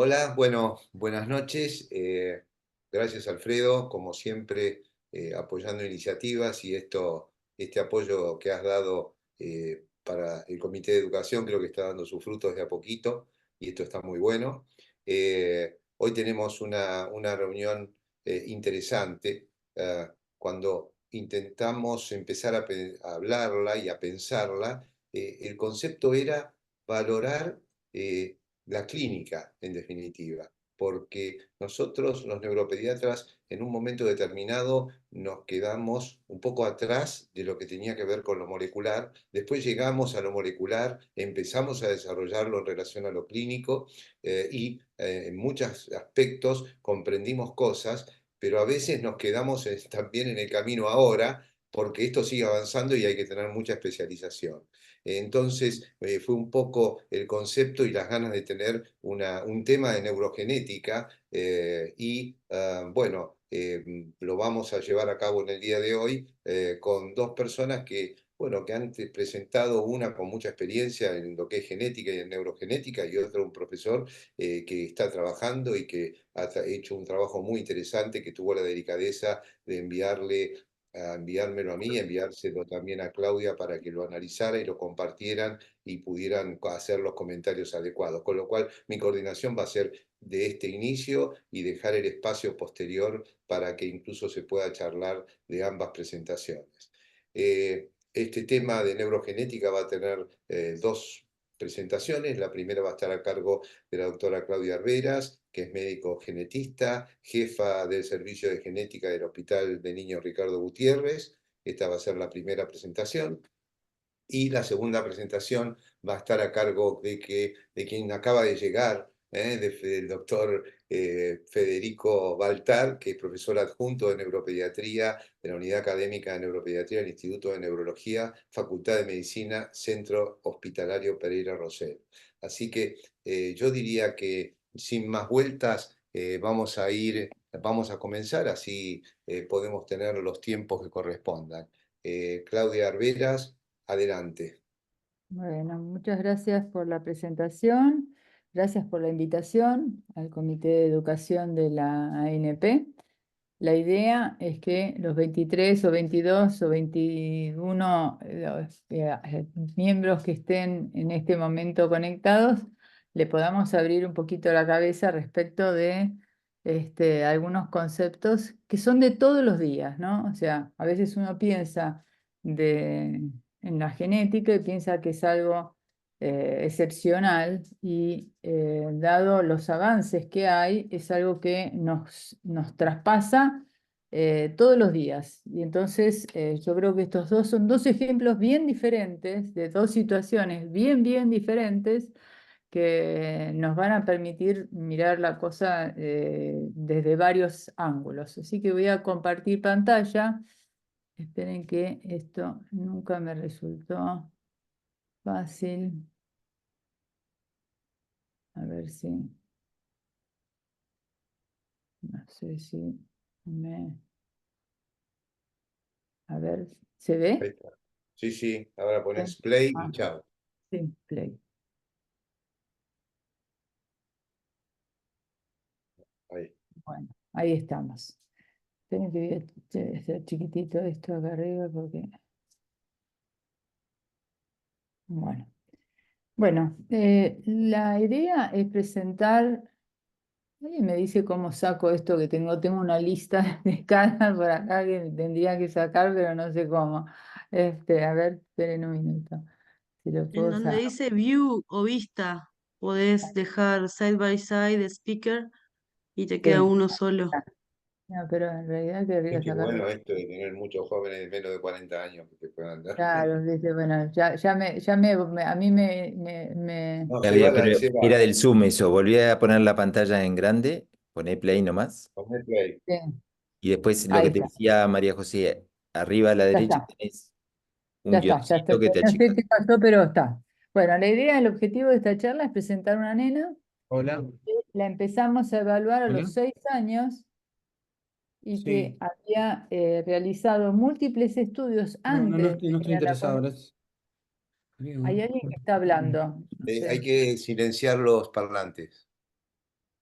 Hola, bueno, buenas noches. Gracias, Alfredo, como siempre, apoyando iniciativas y este apoyo que has dado para el Comité de Educación creo que está dando sus frutos de a poquito y esto está muy bueno. Hoy tenemos una reunión interesante. Cuando intentamos empezar a hablarla y a pensarla, el concepto era valorar la clínica, en definitiva, porque nosotros, los neuropediatras, en un momento determinado nos quedamos un poco atrás de lo que tenía que ver con lo molecular, después llegamos a lo molecular, empezamos a desarrollarlo en relación a lo clínico y en muchos aspectos comprendimos cosas, pero a veces nos quedamos también en el camino ahora, porque esto sigue avanzando y hay que tener mucha especialización. Entonces, fue un poco el concepto y las ganas de tener un tema de neurogenética bueno, lo vamos a llevar a cabo en el día de hoy con dos personas que, bueno, que han presentado una con mucha experiencia en lo que es genética y en neurogenética y otro un profesor que está trabajando y que ha hecho un trabajo muy interesante, que tuvo la delicadeza de enviármelo a mí, enviárselo también a Claudia para que lo analizara y lo compartieran y pudieran hacer los comentarios adecuados. Con lo cual, mi coordinación va a ser de este inicio y dejar el espacio posterior para que incluso se pueda charlar de ambas presentaciones. Este tema de neurogenética va a tener dos presentaciones. La primera va a estar a cargo de la doctora Claudia Arberas, que es médico genetista, jefa del servicio de genética del Hospital de Niños Ricardo Gutiérrez. Esta va a ser la primera presentación. Y la segunda presentación va a estar a cargo de quien acaba de llegar, del doctor Federico Baltar, que es profesor adjunto de neuropediatría de la Unidad Académica de Neuropediatría del Instituto de Neurología, Facultad de Medicina, Centro Hospitalario Pereira Rosell. Así que yo diría que sin más vueltas vamos a comenzar, así podemos tener los tiempos que correspondan. Claudia Arberas, adelante. Bueno, muchas gracias por la presentación, gracias por la invitación al Comité de Educación de la ANP. La idea es que los 23 o 22 o 21 miembros que estén en este momento conectados le podamos abrir un poquito la cabeza respecto de algunos conceptos que son de todos los días, ¿no? O sea, a veces uno piensa en la genética y piensa que es algo excepcional y dado los avances que hay, es algo que nos traspasa todos los días. Y entonces yo creo que estos dos son dos ejemplos bien diferentes, de dos situaciones bien diferentes, que nos van a permitir mirar la cosa desde varios ángulos. Así que voy a compartir pantalla. Esperen que esto nunca me resultó fácil. A ver si, no sé si me... A ver, ¿se Ahí ve? está. Sí, sí, ahora Sí. pones play y Ah, chao. sí, play. Ahí. Bueno, ahí estamos. Esperen que voy a hacer chiquitito esto acá arriba porque... Bueno, la idea es presentar... Alguien me dice cómo saco esto que tengo una lista de escalas por acá que tendría que sacar, pero no sé cómo. A ver, esperen un minuto. Si lo En puedo donde sacar. dice View o Vista, podés dejar Side by Side Speaker y te queda Sí. uno solo. No, pero en realidad querría Es que sacarlo. bueno esto de tener muchos jóvenes de menos de 40 años que te puedan dar. Claro, dice, bueno, a mí No, se va, Había, pero se va. era del Zoom eso. Volví a poner la pantalla en grande, poné play nomás. Poné play. sí, Y después lo ahí que te está, decía María José, arriba a la ya derecha está, tenés un ya está. guioncito que te No sé achica. qué pasó, pero está. Bueno, la idea, el objetivo de esta charla es presentar una nena. Hola, La empezamos a evaluar a los hola, 6 años y que sí, había realizado múltiples estudios antes de no estoy ir a la... interesado, gracias. Hay alguien que está hablando, no Hay sé. que silenciar los parlantes.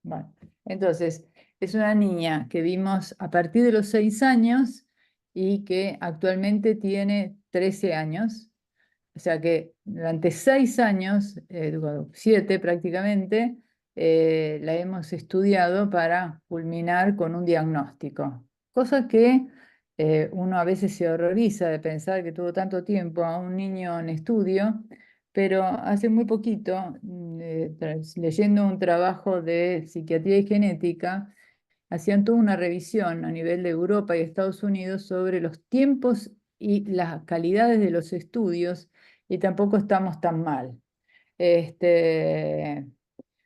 Bueno, entonces, es una niña que vimos a partir de los 6 años y que actualmente tiene 13 años. O sea que durante 6 años, 7 prácticamente, la hemos estudiado para culminar con un diagnóstico. Cosa que uno a veces se horroriza de pensar que tuvo tanto tiempo a un niño en estudio, pero hace muy poquito, leyendo un trabajo de psiquiatría y genética, hacían toda una revisión a nivel de Europa y Estados Unidos sobre los tiempos y las calidades de los estudios, y tampoco estamos tan mal.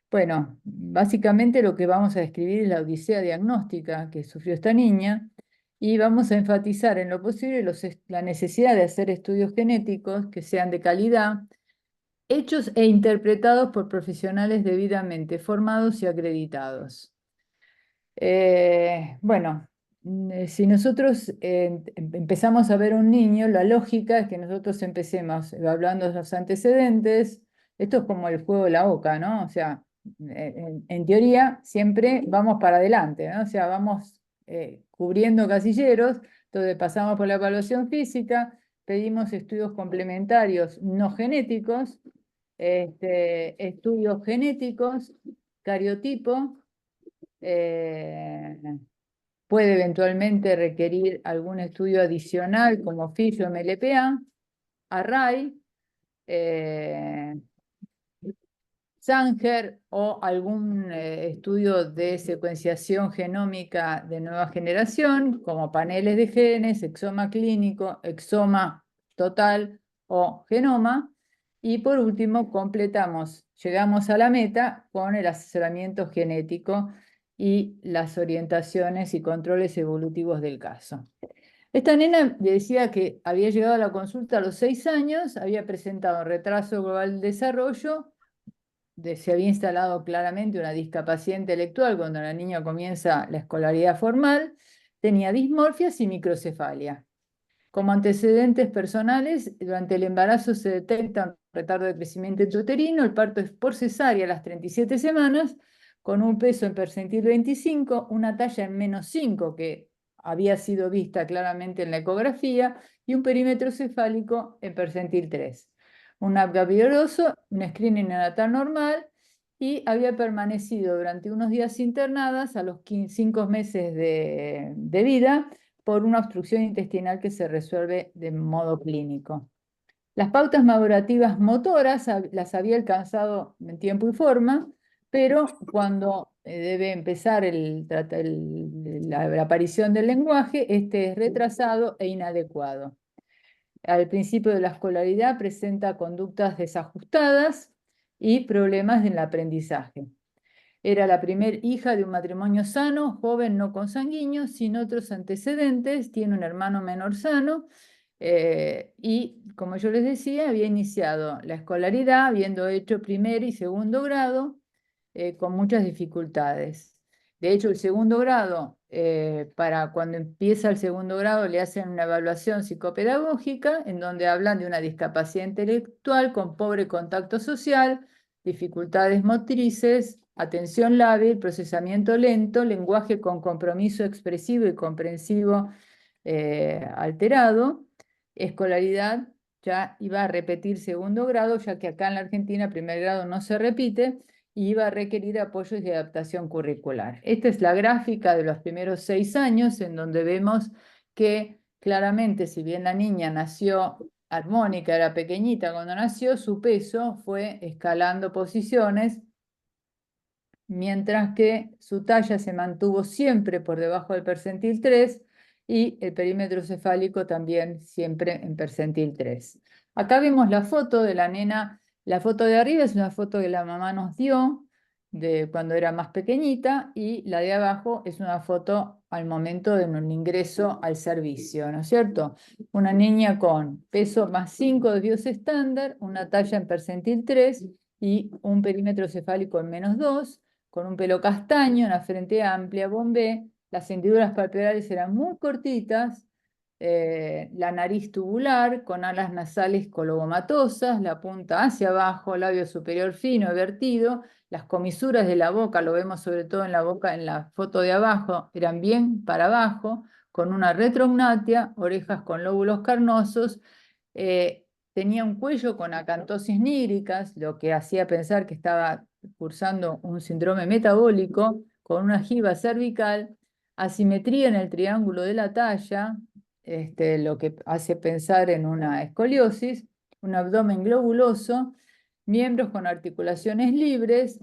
Bueno, básicamente lo que vamos a describir es la odisea diagnóstica que sufrió esta niña, y vamos a enfatizar en lo posible la necesidad de hacer estudios genéticos que sean de calidad, hechos e interpretados por profesionales debidamente formados y acreditados. Bueno, si nosotros empezamos a ver un niño, la lógica es que nosotros empecemos hablando de los antecedentes. Esto es como el juego de la oca, ¿no? O sea, en teoría siempre vamos para adelante, ¿no? O sea, vamos cubriendo casilleros, entonces pasamos por la evaluación física, pedimos estudios complementarios no genéticos, estudios genéticos, cariotipo. Puede eventualmente requerir algún estudio adicional como FISH o MLPA, Array, Sanger o algún estudio de secuenciación genómica de nueva generación, como paneles de genes, exoma clínico, exoma total o genoma. Y por último, llegamos a la meta con el asesoramiento genético y las orientaciones y controles evolutivos del caso. Esta nena le decía que había llegado a la consulta a los 6 años, había presentado retraso global del desarrollo, se había instalado claramente una discapacidad intelectual cuando la niña comienza la escolaridad formal, tenía dismorfias y microcefalia. Como antecedentes personales, durante el embarazo se detecta un retardo de crecimiento intrauterino, el parto es por cesárea a las 37 semanas, con un peso en percentil 25, una talla en -5 que había sido vista claramente en la ecografía, y un perímetro cefálico en percentil 3. Un Apgar vigoroso, un screening neonatal normal, y había permanecido durante unos días internadas a los 5 meses de vida por una obstrucción intestinal que se resuelve de modo clínico. Las pautas madurativas motoras las había alcanzado en tiempo y forma, pero cuando debe empezar la aparición del lenguaje, este es retrasado e inadecuado. Al principio de la escolaridad presenta conductas desajustadas y problemas en el aprendizaje. Era la primera hija de un matrimonio sano, joven, no consanguíneo, sin otros antecedentes, tiene un hermano menor sano, y, como yo les decía, había iniciado la escolaridad, habiendo hecho primer y segundo grado, con muchas dificultades. De hecho, el segundo grado, para cuando empieza el segundo grado, le hacen una evaluación psicopedagógica en donde hablan de una discapacidad intelectual con pobre contacto social, dificultades motrices, atención lábil, procesamiento lento, lenguaje con compromiso expresivo y comprensivo alterado, escolaridad. Ya iba a repetir segundo grado, ya que acá en la Argentina primer grado no se repite, y iba a requerir apoyos de adaptación curricular. Esta es la gráfica de los primeros 6 años, en donde vemos que claramente, si bien la niña nació armónica, era pequeñita cuando nació, su peso fue escalando posiciones, mientras que su talla se mantuvo siempre por debajo del percentil 3 y el perímetro cefálico también siempre en percentil 3. Acá vemos la foto de la nena. La foto de arriba es una foto que la mamá nos dio de cuando era más pequeñita, y la de abajo es una foto al momento de un ingreso al servicio, ¿no es cierto? Una niña con peso +5 de Bios estándar, una talla en percentil 3 y un perímetro cefálico en -2, con un pelo castaño, una frente amplia, bombé, las hendiduras palpebrales eran muy cortitas, la nariz tubular con alas nasales colobomatosas, la punta hacia abajo, labio superior fino y vertido, las comisuras de la boca, lo vemos sobre todo en la boca, en la foto de abajo, eran bien para abajo, con una retrognatia, orejas con lóbulos carnosos, tenía un cuello con acantosis níricas, lo que hacía pensar que estaba cursando un síndrome metabólico, con una jiba cervical, asimetría en el triángulo de la talla, lo que hace pensar en una escoliosis, un abdomen globuloso, miembros con articulaciones libres,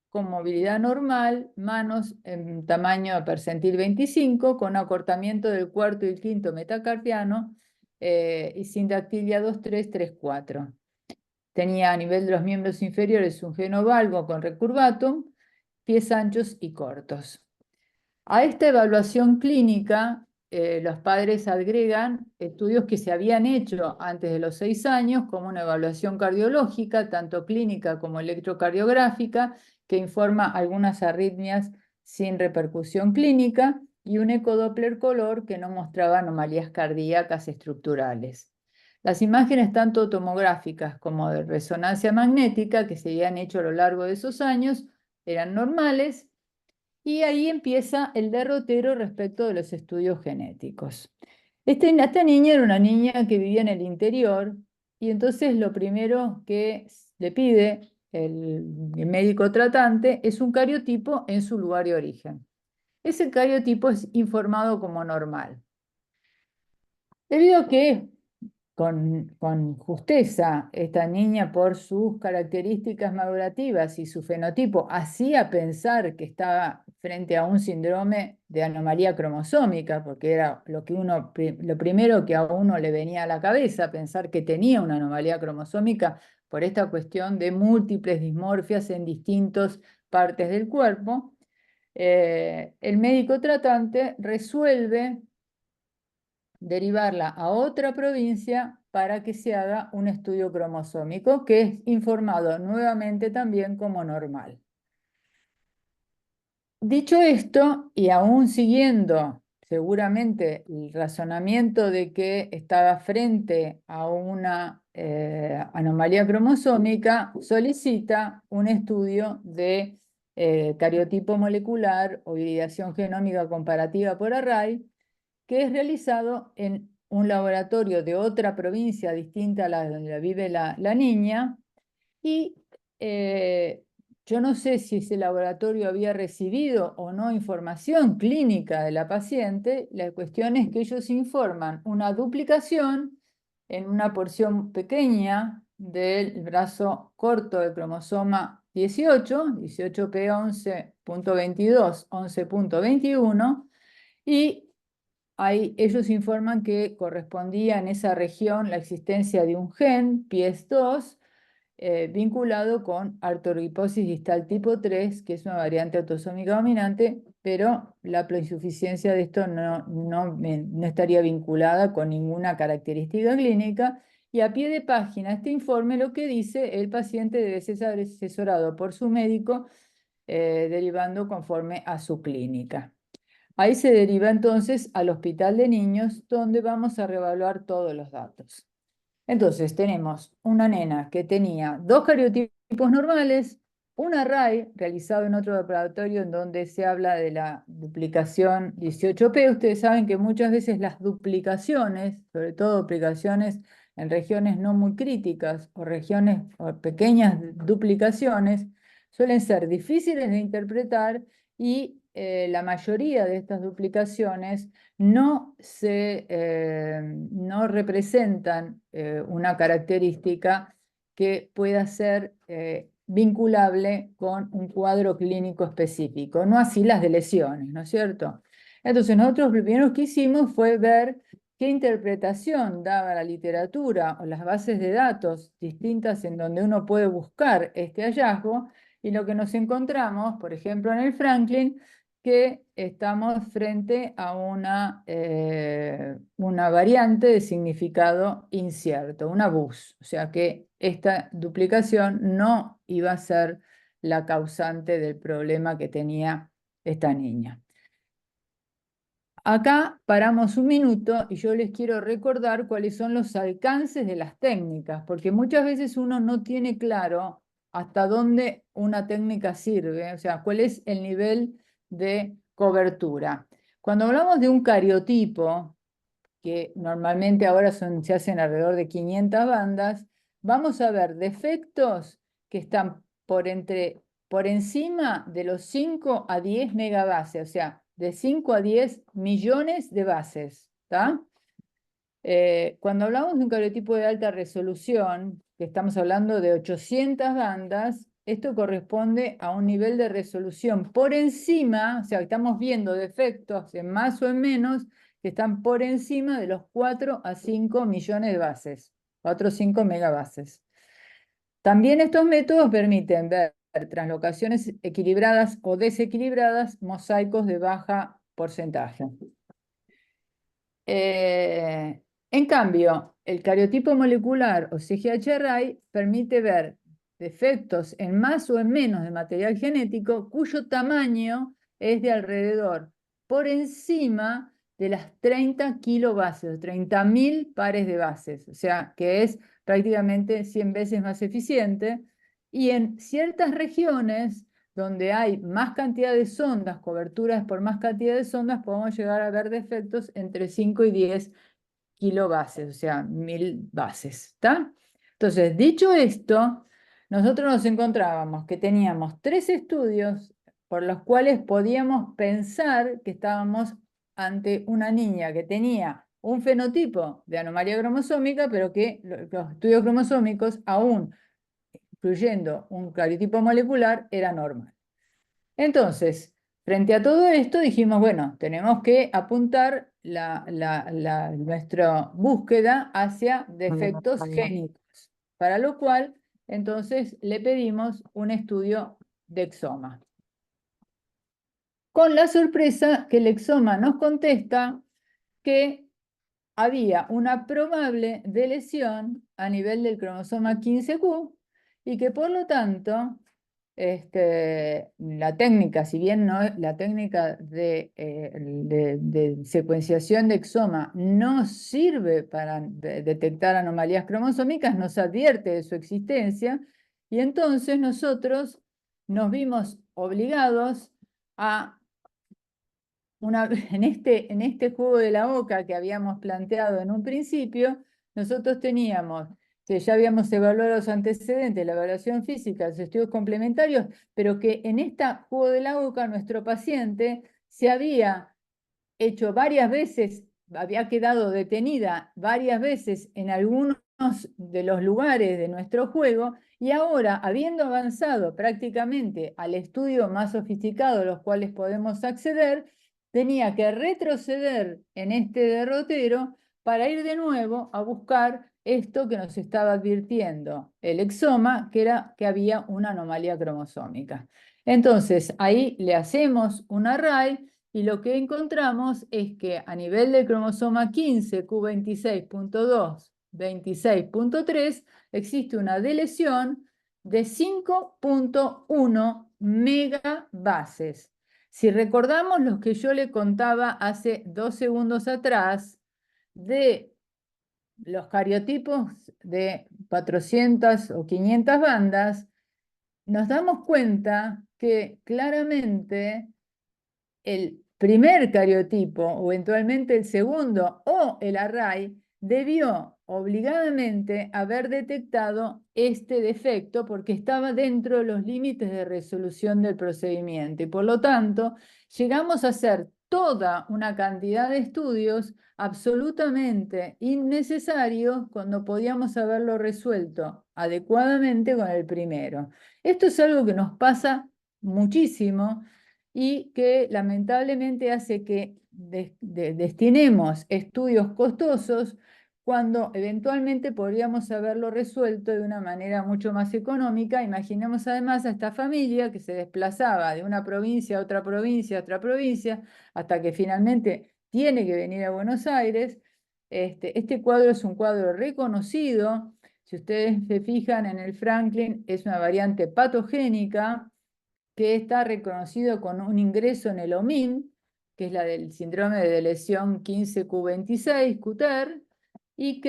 con movilidad normal, manos en tamaño percentil 25, con acortamiento del cuarto y el quinto metacarpiano, y sindactilia 2, 3, 3, 4. Tenía a nivel de los miembros inferiores un genovalgo con recurvatum, pies anchos y cortos. A esta evaluación clínica, los padres agregan estudios que se habían hecho antes de los 6 años, como una evaluación cardiológica, tanto clínica como electrocardiográfica, que informa algunas arritmias sin repercusión clínica, y un ecodoppler color que no mostraba anomalías cardíacas estructurales. Las imágenes tanto tomográficas como de resonancia magnética que se habían hecho a lo largo de esos años eran normales, y ahí empieza el derrotero respecto de los estudios genéticos. Esta niña era una niña que vivía en el interior, y entonces lo primero que le pide el médico tratante es un cariotipo en su lugar de origen. Ese cariotipo es informado como normal. Debido a que con justeza esta niña, por sus características madurativas y su fenotipo, hacía pensar que estaba frente a un síndrome de anomalía cromosómica, porque era lo primero que a uno le venía a la cabeza, pensar que tenía una anomalía cromosómica por esta cuestión de múltiples dismorfias en distintas partes del cuerpo. El médico tratante resuelve derivarla a otra provincia para que se haga un estudio cromosómico, que es informado nuevamente también como normal. Dicho esto, y aún siguiendo seguramente el razonamiento de que estaba frente a una anomalía cromosómica, solicita un estudio de cariotipo molecular o hibridación genómica comparativa por array, que es realizado en un laboratorio de otra provincia distinta a la donde vive la niña, y yo no sé si ese laboratorio había recibido o no información clínica de la paciente. La cuestión es que ellos informan una duplicación en una porción pequeña del brazo corto del cromosoma 18, 18p11.22, 11.21, y ahí ellos informan que correspondía en esa región la existencia de un gen, PIES2, vinculado con artrogriposis distal tipo 3, que es una variante autosómica dominante, pero la insuficiencia de esto no estaría vinculada con ninguna característica clínica. Y a pie de página, este informe lo que dice: el paciente debe ser asesorado por su médico, derivando conforme a su clínica. Ahí se deriva entonces al hospital de niños, donde vamos a reevaluar todos los datos. Entonces tenemos una nena que tenía 2 cariotipos normales, un array realizado en otro laboratorio en donde se habla de la duplicación 18p. Ustedes saben que muchas veces las duplicaciones, sobre todo duplicaciones en regiones no muy críticas o regiones o pequeñas duplicaciones, suelen ser difíciles de interpretar, y la mayoría de estas duplicaciones no representan una característica que pueda ser vinculable con un cuadro clínico específico, no así las de lesiones, ¿no es cierto? Entonces nosotros lo primero que hicimos fue ver qué interpretación daba la literatura o las bases de datos distintas en donde uno puede buscar este hallazgo, y lo que nos encontramos, por ejemplo, en el Franklin, que estamos frente a una variante de significado incierto, una BUS, o sea que esta duplicación no iba a ser la causante del problema que tenía esta niña. Acá paramos un minuto y yo les quiero recordar cuáles son los alcances de las técnicas, porque muchas veces uno no tiene claro hasta dónde una técnica sirve, o sea, cuál es el nivel de cobertura. Cuando hablamos de un cariotipo, que normalmente ahora se hacen alrededor de 500 bandas, vamos a ver defectos que están por encima de los 5 a 10 megabases, o sea, de 5 a 10 millones de bases, ¿está? Cuando hablamos de un cariotipo de alta resolución, que estamos hablando de 800 bandas, esto corresponde a un nivel de resolución por encima, o sea, estamos viendo defectos en más o en menos que están por encima de los 4 a 5 millones de bases, 4 o 5 megabases. También estos métodos permiten ver translocaciones equilibradas o desequilibradas, mosaicos de baja porcentaje. En cambio, el cariotipo molecular o CGH-Array permite ver defectos en más o en menos de material genético cuyo tamaño es de alrededor por encima de las 30 kilobases, 30.000 pares de bases, o sea que es prácticamente 100 veces más eficiente, y en ciertas regiones donde hay más cantidad de sondas, coberturas por más cantidad de sondas, podemos llegar a ver defectos entre 5 y 10 kilobases, o sea, 1000 bases, ¿está? Entonces, dicho esto, nosotros nos encontrábamos que teníamos 3 estudios por los cuales podíamos pensar que estábamos ante una niña que tenía un fenotipo de anomalía cromosómica, pero que los estudios cromosómicos, aún incluyendo un cariotipo molecular, era normal. Entonces, frente a todo esto, dijimos, bueno, tenemos que apuntar nuestra búsqueda hacia defectos génicos, para lo cual, entonces, le pedimos un estudio de exoma. Con la sorpresa que el exoma nos contesta que había una probable deleción a nivel del cromosoma 15q y que por lo tanto la técnica, si bien no, la técnica de secuenciación de exoma no sirve para detectar anomalías cromosómicas, nos advierte de su existencia y entonces nosotros nos vimos obligados a en este juego de la oca que habíamos planteado en un principio, nosotros teníamos que ya habíamos evaluado los antecedentes, la evaluación física, los estudios complementarios, pero que en este juego de la oca nuestro paciente se había hecho varias veces, había quedado detenida varias veces en algunos de los lugares de nuestro juego, y ahora, habiendo avanzado prácticamente al estudio más sofisticado a los cuales podemos acceder, tenía que retroceder en este derrotero para ir de nuevo a buscar esto que nos estaba advirtiendo el exoma, que era que había una anomalía cromosómica. Entonces, ahí le hacemos un array y lo que encontramos es que a nivel del cromosoma 15, Q26.2, 26.3, existe una deleción de 5.1 megabases. Si recordamos lo que yo le contaba hace 2 segundos atrás de los cariotipos de 400 o 500 bandas, nos damos cuenta que claramente el primer cariotipo, o eventualmente el segundo, o el array, debió obligadamente haber detectado este defecto porque estaba dentro de los límites de resolución del procedimiento. Y por lo tanto, llegamos a hacer toda una cantidad de estudios absolutamente innecesarios cuando podíamos haberlo resuelto adecuadamente con el primero. Esto es algo que nos pasa muchísimo y que lamentablemente hace que destinemos estudios costosos cuando eventualmente podríamos haberlo resuelto de una manera mucho más económica. Imaginemos además a esta familia que se desplazaba de una provincia a otra provincia, a otra provincia, hasta que finalmente tiene que venir a Buenos Aires. Este cuadro es un cuadro reconocido. Si ustedes se fijan en el Franklin, es una variante patogénica que está reconocido con un ingreso en el OMIM, que es la del síndrome de lesión 15q26, QTER, y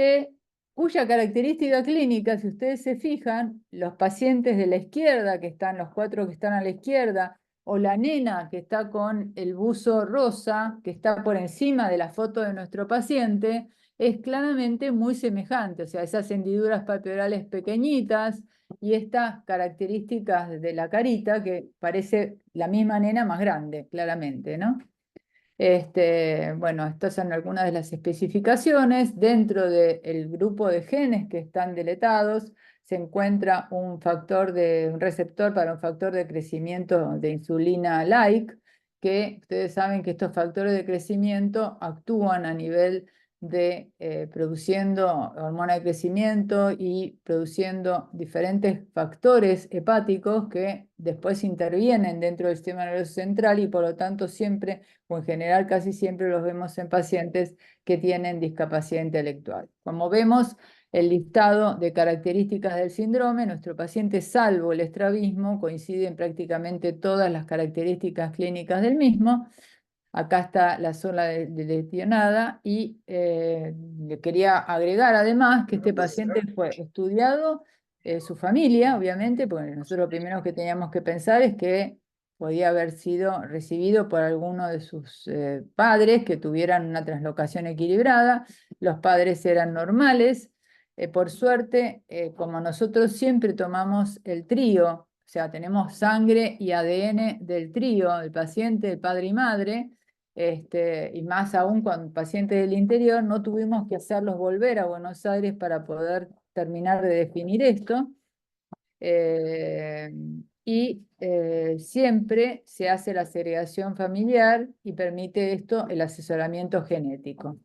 cuya característica clínica, si ustedes se fijan, los pacientes de la izquierda, que están los 4 que están a la izquierda, o la nena que está con el buzo rosa, que está por encima de la foto de nuestro paciente, es claramente muy semejante, o sea, esas hendiduras palpebrales pequeñitas y estas características de la carita, que parece la misma nena más grande, claramente, ¿no? Bueno, estas son algunas de las especificaciones. Dentro del grupo de genes que están deletados se encuentra un receptor para un factor de crecimiento de insulina-like, que ustedes saben que estos factores de crecimiento actúan a nivel de produciendo hormona de crecimiento y produciendo diferentes factores hepáticos que después intervienen dentro del sistema nervioso central y por lo tanto siempre o en general casi siempre los vemos en pacientes que tienen discapacidad intelectual. Como vemos, el listado de características del síndrome, nuestro paciente, salvo el estrabismo, coincide en prácticamente todas las características clínicas del mismo. Acá está la zona lesionada y le quería agregar además que este paciente fue estudiado, su familia, obviamente, porque nosotros lo primero que teníamos que pensar es que podía haber sido recibido por alguno de sus padres que tuvieran una translocación equilibrada. Los padres eran normales. Por suerte, como nosotros siempre tomamos el trío, o sea, tenemos sangre y ADN del trío, del paciente, el padre y madre, y más aún con pacientes del interior, no tuvimos que hacerlos volver a Buenos Aires para poder terminar de definir esto. Siempre se hace la segregación familiar y permite esto el asesoramiento genético.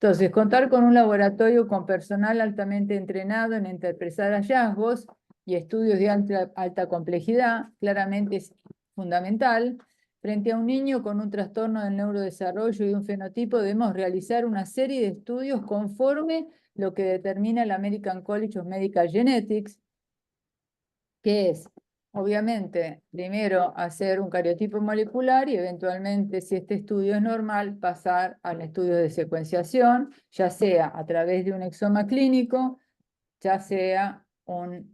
Entonces, contar con un laboratorio con personal altamente entrenado en interpretar hallazgos y estudios de alta complejidad claramente es fundamental. Frente a un niño con un trastorno del neurodesarrollo y un fenotipo, debemos realizar una serie de estudios conforme lo que determina el American College of Medical Genetics, que es, obviamente, primero hacer un cariotipo molecular y eventualmente, si este estudio es normal, pasar al estudio de secuenciación, ya sea a través de un exoma clínico, ya sea un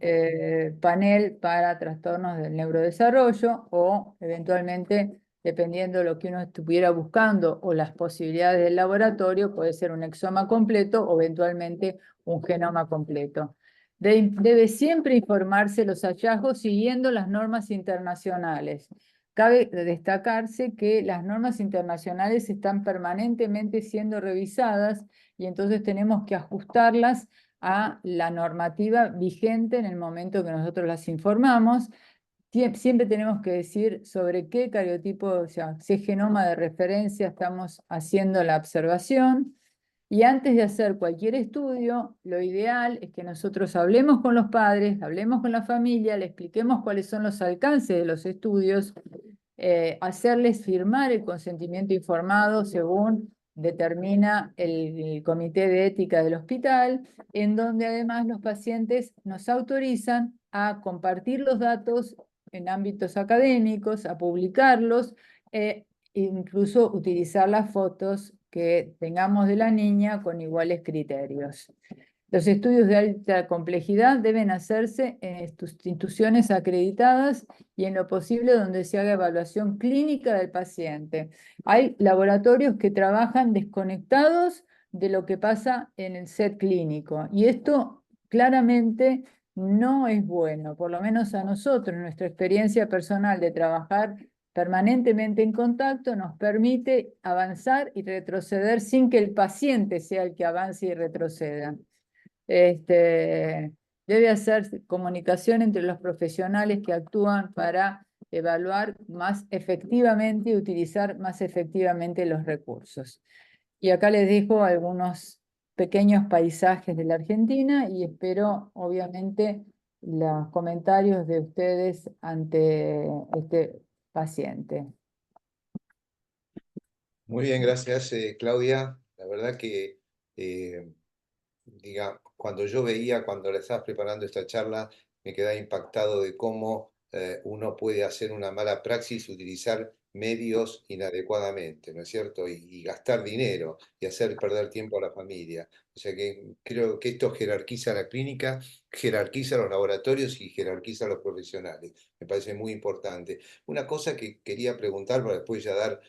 panel para trastornos del neurodesarrollo o eventualmente, dependiendo de lo que uno estuviera buscando o las posibilidades del laboratorio, puede ser un exoma completo o eventualmente un genoma completo. Debe siempre informarse los hallazgos siguiendo las normas internacionales. Cabe destacarse que las normas internacionales están permanentemente siendo revisadas y entonces tenemos que ajustarlas a la normativa vigente en el momento que nosotros las informamos. Siempre tenemos que decir sobre qué cariotipo, o sea, qué genoma de referencia estamos haciendo la observación. Y antes de hacer cualquier estudio, lo ideal es que nosotros hablemos con los padres, hablemos con la familia, le expliquemos cuáles son los alcances de los estudios, hacerles firmar el consentimiento informado según determina el comité de ética del hospital, en donde además los pacientes nos autorizan a compartir los datos en ámbitos académicos, a publicarlos, incluso utilizar las fotos que tengamos de la niña con iguales criterios. Los estudios de alta complejidad deben hacerse en instituciones acreditadas y en lo posible donde se haga evaluación clínica del paciente. Hay laboratorios que trabajan desconectados de lo que pasa en el set clínico y esto claramente no es bueno, por lo menos a nosotros, nuestra experiencia personal de trabajar permanentemente en contacto nos permite avanzar y retroceder sin que el paciente sea el que avance y retroceda. Debe hacer comunicación entre los profesionales que actúan para evaluar más efectivamente y utilizar más efectivamente los recursos. Y acá les dejo algunos pequeños paisajes de la Argentina y espero, obviamente, los comentarios de ustedes ante este paciente. Muy bien, gracias, Claudia. La verdad que cuando yo veía, cuando le estabas preparando esta charla, me quedaba impactado de cómo uno puede hacer una mala praxis, utilizar medios inadecuadamente, ¿no es cierto? Y gastar dinero y hacer perder tiempo a la familia. O sea que creo que esto jerarquiza la clínica, jerarquiza los laboratorios y jerarquiza a los profesionales. Me parece muy importante. Una cosa que quería preguntar para después ya dar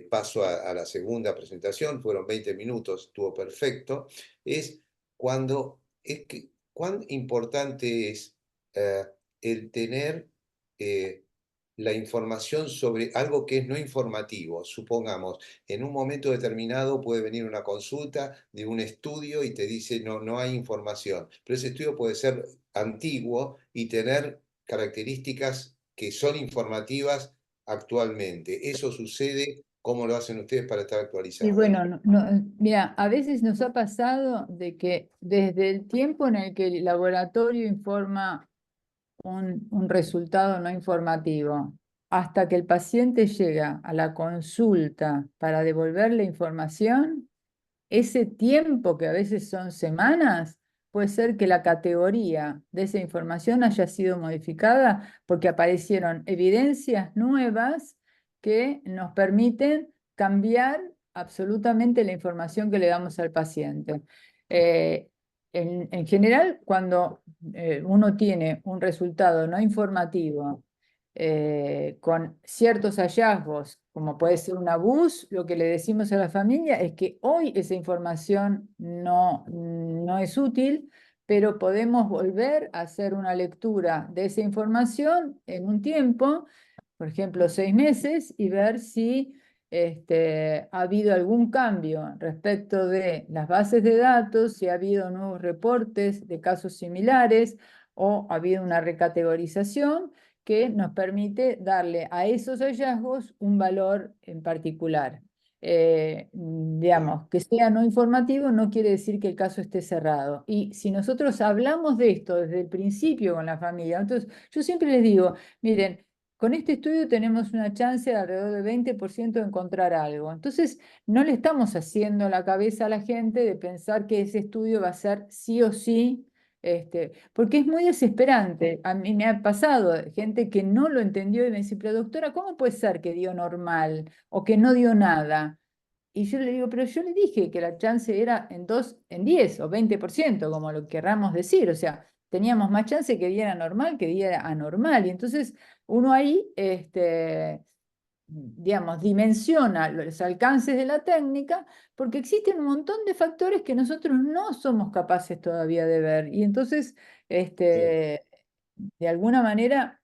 paso a la segunda presentación, fueron 20 minutos, estuvo perfecto, es cuán importante es eh, el tener la información sobre algo que es no informativo. Supongamos, en un momento determinado puede venir una consulta de un estudio y te dice no, no hay información, pero ese estudio puede ser antiguo y tener características que son informativas actualmente. ¿Eso sucede? ¿Cómo lo hacen ustedes para estar Y actualizados? bueno, mira, a veces nos ha pasado de que desde el tiempo en el que el laboratorio informa un resultado no informativo, hasta que el paciente llega a la consulta para devolver la información, ese tiempo, que a veces son semanas, puede ser que la categoría de esa información haya sido modificada porque aparecieron evidencias nuevas que nos permiten cambiar absolutamente la información que le damos al paciente. Eh, en general, cuando uno tiene un resultado no informativo con ciertos hallazgos, como puede ser un abuso, lo que le decimos a la familia es que hoy esa información no es útil, pero podemos volver a hacer una lectura de esa información en un tiempo, por ejemplo, 6 meses, y ver si ha habido algún cambio respecto de las bases de datos, si ha habido nuevos reportes de casos similares o ha habido una recategorización que nos permite darle a esos hallazgos un valor en particular. Digamos, que sea no informativo no quiere decir que el caso esté cerrado. Y si nosotros hablamos de esto desde el principio con la familia, entonces yo siempre les digo, miren, con este estudio tenemos una chance de alrededor del 20% de encontrar algo. Entonces, no le estamos haciendo la cabeza a la gente de pensar que ese estudio va a ser sí o sí, porque es muy desesperante. A mí me ha pasado gente que no lo entendió y me dice, pero doctora, ¿cómo puede ser que dio normal o que no dio nada? Y yo le digo, pero yo le dije que la chance era en 2 en 10 o 20%, como lo querramos decir. O sea, teníamos más chance que diera normal que diera anormal. Y entonces uno ahí, digamos, dimensiona los alcances de la técnica, porque existen un montón de factores que nosotros no somos capaces todavía de ver. Y entonces, Sí, de alguna manera,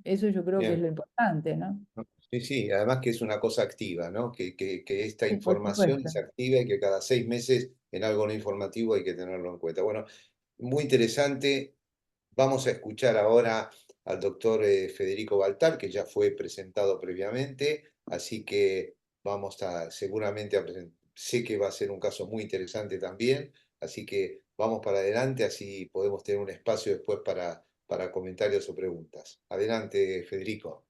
eso yo creo que es bien. lo importante, ¿no? Sí, sí, además que es una cosa activa, ¿no? Que esta Sí, por información supuesto. se active y que cada 6 meses en algo no informativo hay que tenerlo en cuenta. Bueno, muy interesante. Vamos a escuchar ahora al doctor Federico Baltar, que ya fue presentado previamente, así que vamos a seguramente a presentar. Sé que va a ser un caso muy interesante también, así que vamos para adelante, así podemos tener un espacio después para comentarios o preguntas. Adelante, Federico.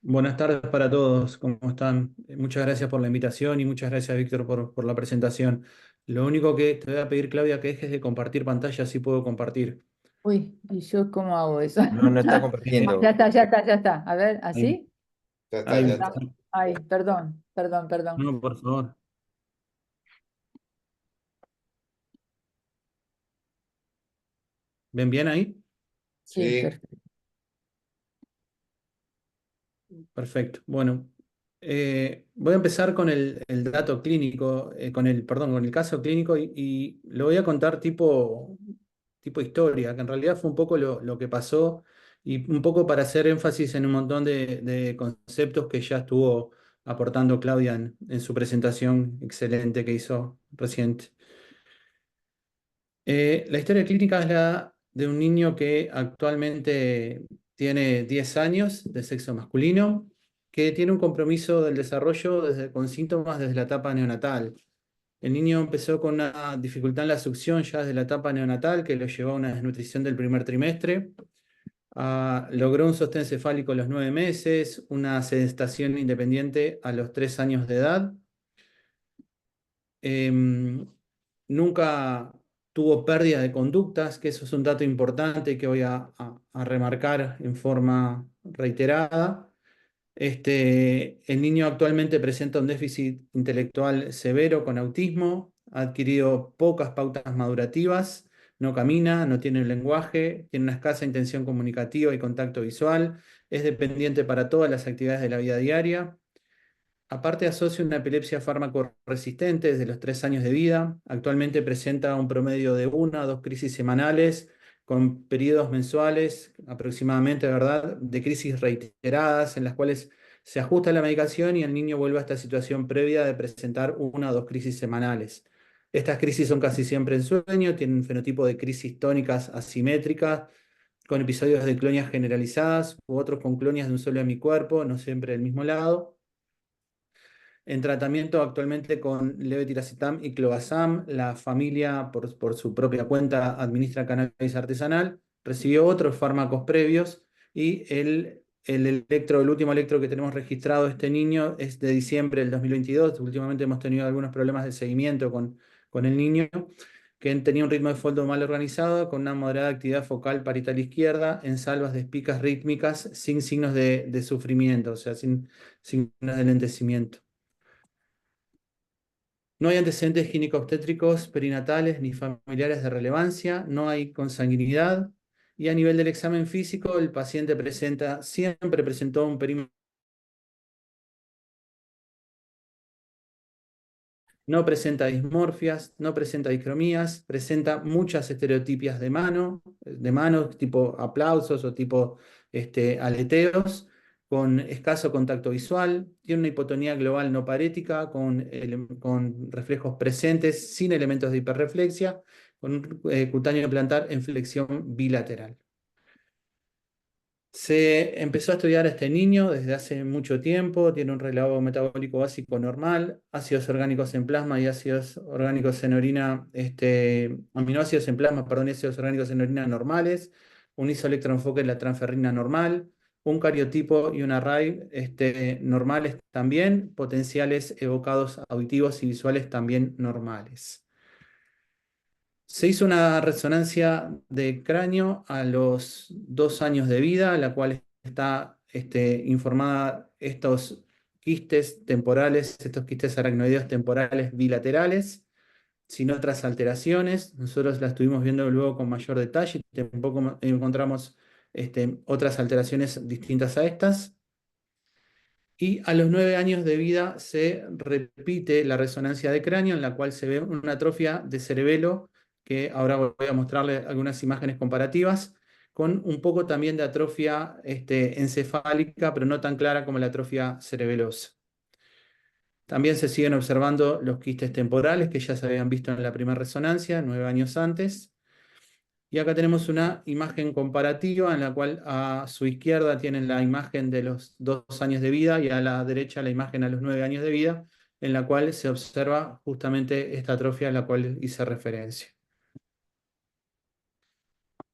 Buenas tardes para todos, ¿cómo están? Muchas gracias por la invitación y muchas gracias, Víctor, por la presentación. Lo único que te voy a pedir, Claudia, que dejes de compartir pantalla, así puedo compartir. Uy, ¿y yo cómo hago eso? No, no está Ya compartiendo. está, ya está, ya está. A ver, Ahí, ¿así? Ya está, ya ahí. está. Ay, perdón, perdón, perdón. No, por favor. ¿Ven bien ahí? Sí, Sí, perfecto. Perfecto. Bueno, voy a empezar con el dato clínico, perdón, con el caso clínico y lo voy a contar tipo historia, que en realidad fue un poco lo que pasó y un poco para hacer énfasis en un montón de conceptos que ya estuvo aportando Claudia en su presentación excelente que hizo reciente. La historia clínica es la de un niño que actualmente tiene 10 años, de sexo masculino, que tiene un compromiso del desarrollo con síntomas desde la etapa neonatal. El niño empezó con una dificultad en la succión ya desde la etapa neonatal, que lo llevó a una desnutrición del primer trimestre. Logró un sostén cefálico a los 9 meses, una sedestación independiente a los 3 años de edad. Nunca tuvo pérdida de conductas, que eso es un dato importante que voy a remarcar en forma reiterada. El niño actualmente presenta un déficit intelectual severo con autismo, ha adquirido pocas pautas madurativas, no camina, no tiene un lenguaje, tiene una escasa intención comunicativa y contacto visual, es dependiente para todas las actividades de la vida diaria. Aparte asocia una epilepsia fármaco resistente desde los 3 años de vida. Actualmente presenta un promedio de 1 a 2 crisis semanales con periodos mensuales aproximadamente, ¿verdad?, de crisis reiteradas en las cuales se ajusta la medicación y el niño vuelve a esta situación previa de presentar 1 o 2 crisis semanales. Estas crisis son casi siempre en sueño, tienen un fenotipo de crisis tónicas asimétricas, con episodios de clonias generalizadas u otros con clonias de un solo hemicuerpo, no siempre del mismo lado. En tratamiento actualmente con levetiracetam y clobazam, la familia por su propia cuenta administra cannabis artesanal, recibió otros fármacos previos y el último electro que tenemos registrado de este niño es de diciembre del 2022. Últimamente hemos tenido algunos problemas de seguimiento con el niño, que tenía un ritmo de fondo mal organizado, con una moderada actividad focal parietal izquierda, en salvas de espicas rítmicas, sin signos de sufrimiento, o sea, sin signos de lentecimiento. No hay antecedentes gineco-obstétricos perinatales ni familiares de relevancia, no hay consanguinidad y a nivel del examen físico el paciente siempre presentó un perímetro. No presenta dismorfias, no presenta discromías, presenta muchas estereotipias de manos tipo aplausos o tipo aleteos, con escaso contacto visual, tiene una hipotonía global no parética, con reflejos presentes, sin elementos de hiperreflexia, con un cutáneo plantar en flexión bilateral. Se empezó a estudiar a este niño desde hace mucho tiempo, tiene un relevado metabólico básico normal, ácidos orgánicos en plasma y ácidos orgánicos en orina, aminoácidos en plasma, perdón, y ácidos orgánicos en orina normales, un isoelectroenfoque en la transferrina normal, un cariotipo y un array normales también, potenciales evocados auditivos y visuales también normales. Se hizo una resonancia de cráneo a los 2 años de vida, la cual está informada estos quistes temporales, estos quistes aracnoideos temporales bilaterales, sin otras alteraciones. Nosotros la estuvimos viendo luego con mayor detalle y tampoco encontramos otras alteraciones distintas a estas. Y a los 9 años de vida se repite la resonancia de cráneo, en la cual se ve una atrofia de cerebelo, que ahora voy a mostrarle algunas imágenes comparativas, con un poco también de atrofia encefálica, pero no tan clara como la atrofia cerebelosa. También se siguen observando los quistes temporales que ya se habían visto en la primera resonancia, 9 años antes. Y acá tenemos una imagen comparativa en la cual a su izquierda tienen la imagen de los 2 años de vida y a la derecha la imagen a los 9 años de vida, en la cual se observa justamente esta atrofia a la cual hice referencia.